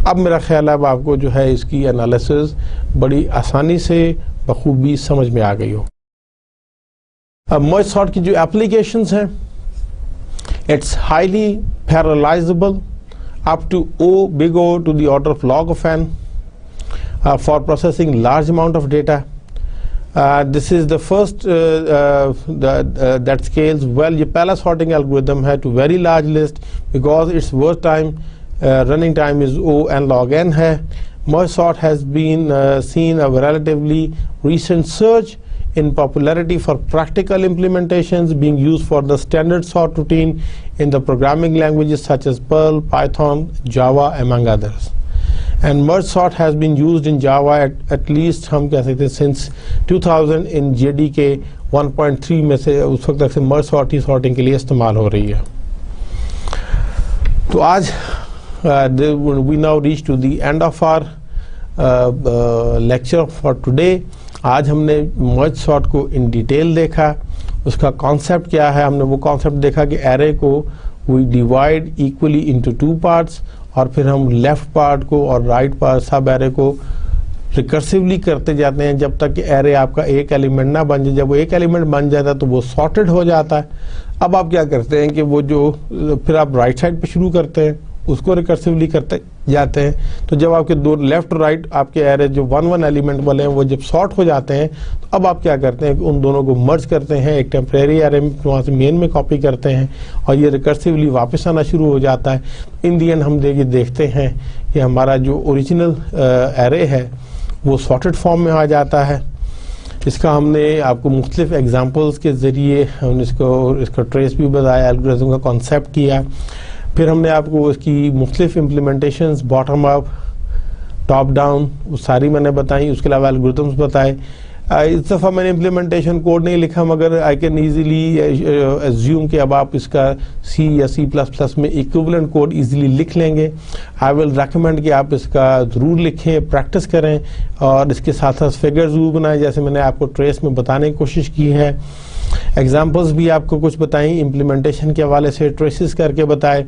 अब मेरा ख्याल है अब आपको जो है इसकी एनालिसिस बड़ी आसानी से बखूबी समझ में आ गई हो. अब मर्ज सॉर्ट की जो एप्लीकेशंस हैं, it's highly parallelisable up to big O to the order of log of n for processing large amount of data. This is the first that scales well. ये पहला sorting algorithm है to very large list because its worst time running time is O and log n है. Merge sort has been seen a relatively recent surge in popularity for practical implementations, being used for the standard sort routine in the programming languages such as Perl, Python, Java, among others. And merge sort has been used in Java at least हम कह सकते हैं since 2000 in JDK 1.3 में से उस वक्त तक से merge sort ही sorting के लिए इस्तेमाल हो रही है. तो आज we now reach to the end of our lecture for today. आज हमने मर्ज सॉर्ट को इन डिटेल देखा, उसका कॉन्सेप्ट क्या है. हमने वो कॉन्सेप्ट देखा कि एरे को we divide equally into 2 parts और फिर हम लेफ्ट पार्ट को और राइट पार्ट सब एरे को रिकर्सिवली करते जाते हैं जब तक कि एरे आपका एक एलिमेंट ना बन जाए। जब वो एक एलिमेंट बन जाता है तो वो सॉर्टेड हो जाता है। अब आप क्या करते हैं कि वो जो फिर आप राइट साइड पे शुरू करते हैं उसको रिकर्सिवली करते जाते हैं। तो जब आपके दो लेफ्ट और राइट आपके एरे जो 1 एलिमेंट वाले हैं वो जब सॉर्ट हो जाते हैं तो अब आप क्या करते हैं कि उन दोनों को मर्ज करते हैं, एक टेम्परेरी एरे में वहाँ से मेन में कॉपी करते हैं और ये रिकर्सिवली वापस आना शुरू हो जाता है। इन दी एंड हम देखते हैं कि हमारा जो ओरिजिनल एरे है वो सॉर्टेड फॉर्म में आ जाता है। इसका हमने आपको मुख्तलिफ एग्जांपल्स के ज़रिए हमने इसका ट्रेस भी बताया, एल्गोरिथम का कॉन्सेप्ट किया। फिर हमने आपको इसकी मुख्तलिफ implementations bottom up, top down, वो सारी मैंने बताई। उसके अलावा एल्गोरिथम्स बताए। इस दफ़ा मैंने इम्प्लीमेंटेशन कोड नहीं लिखा, मगर आई कैन ईजीली एज्यूम कि अब आप इसका C या C++ में इक्विवेलेंट कोड ईजिली लिख लेंगे। आई विल रेकमेंड कि आप इसका ज़रूर लिखें, प्रैक्टिस करें और इसके साथ साथ फिगर ज़रूर बनाएं, जैसे मैंने आपको ट्रेस में बताने की कोशिश की है। एग्जाम्पल्स भी आपको कुछ बताई इम्प्लीमेंटेशन के हवाले से, ट्रेसेस करके बताए,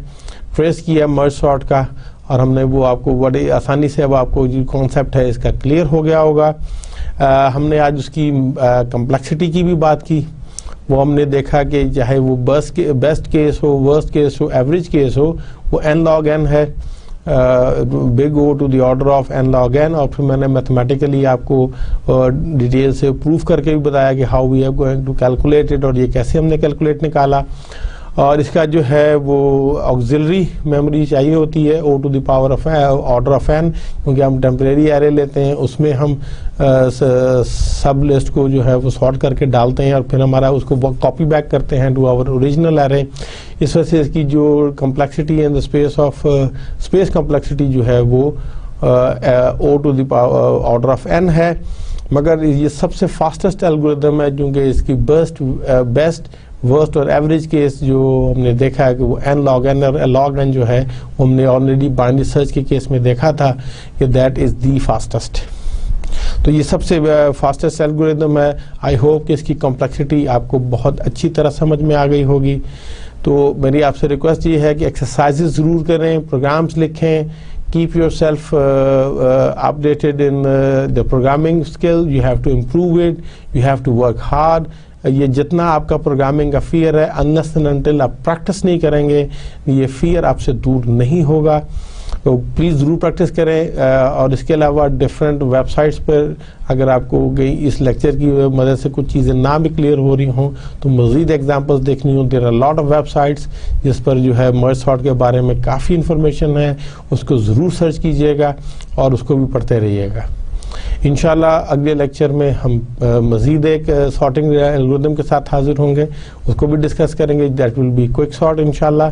ट्रेस किया मर्ज सॉर्ट का, और हमने वो आपको बड़ी आसानी से अब आपको जो कॉन्सेप्ट है इसका क्लियर हो गया होगा। हमने आज उसकी कम्प्लेक्सिटी की भी बात की। वो हमने देखा कि चाहे वो बेस्ट केस हो, वर्स्ट केस हो, एवरेज केस हो, वो n log n है, big O to the order of n log n। और फिर मैंने मैथमेटिकली आपको डिटेल से प्रूफ करके भी बताया कि how we are going to calculate it, और ये कैसे हमने कैलकुलेट निकाला। और इसका जो है वो ऑक्सिलरी मेमोरी चाहिए होती है O to the power of order of n, क्योंकि हम टेम्परेरी एरे लेते हैं, उसमें हम सब लिस्ट को जो है वो सॉर्ट करके डालते हैं और फिर हमारा उसको कॉपी बैक करते हैं टू आवर ओरिजिनल एरे। इस वजह से इसकी जो complexity in the space of space complexity जो है वो O to the order of n है। मगर ये सबसे फास्टेस्ट एल्गोरिथम है, क्योंकि इसकी बेस्ट वर्स्ट और एवरेज केस जो हमने देखा है कि वो n log n और log n जो है वो हमने ऑलरेडी बाइनरी सर्च के केस में देखा था कि दैट इज़ दी फास्टेस्ट। तो ये सबसे फास्टेस्ट एल्गोरिथम है। आई होप कि इसकी कॉम्प्लेक्सिटी आपको बहुत अच्छी तरह समझ में आ गई होगी। तो मेरी आपसे रिक्वेस्ट ये है कि एक्सरसाइजेज ज़रूर करें, प्रोग्राम्स लिखें, keep yourself updated in the programming skill. You have to improve it, you have to work hard. ये जितना आपका प्रोग्रामिंग का फियर है, अनलेस एंड अनटिल आप प्रैक्टिस नहीं करेंगे ये फियर आपसे दूर नहीं होगा। तो प्लीज़ ज़रूर प्रैक्टिस करें। और इसके अलावा डिफरेंट वेबसाइट्स पर अगर आपको इस लेक्चर की मदद से कुछ चीज़ें ना भी क्लियर हो रही हों तो मज़ीद एग्जांपल्स देखनी हो, there are lot of websites जिस पर जो है मर्ज सॉर्ट के बारे में काफ़ी इंफॉर्मेशन है, उसको ज़रूर सर्च कीजिएगा और उसको भी पढ़ते रहिएगा। इंशाल्लाह अगले लेक्चर में हम मज़ीद एक सॉर्टिंग एल्गोरिथम के साथ हाजिर होंगे, उसको भी डिस्कस करेंगे। That will be quick sort इंशाल्लाह।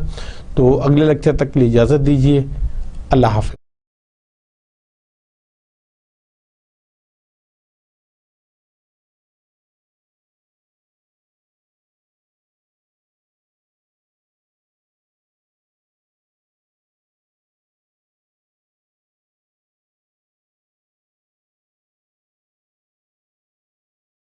तो अगले लेक्चर तक के लिए इजाज़त दीजिए। अल्लाह हाफ़िज़।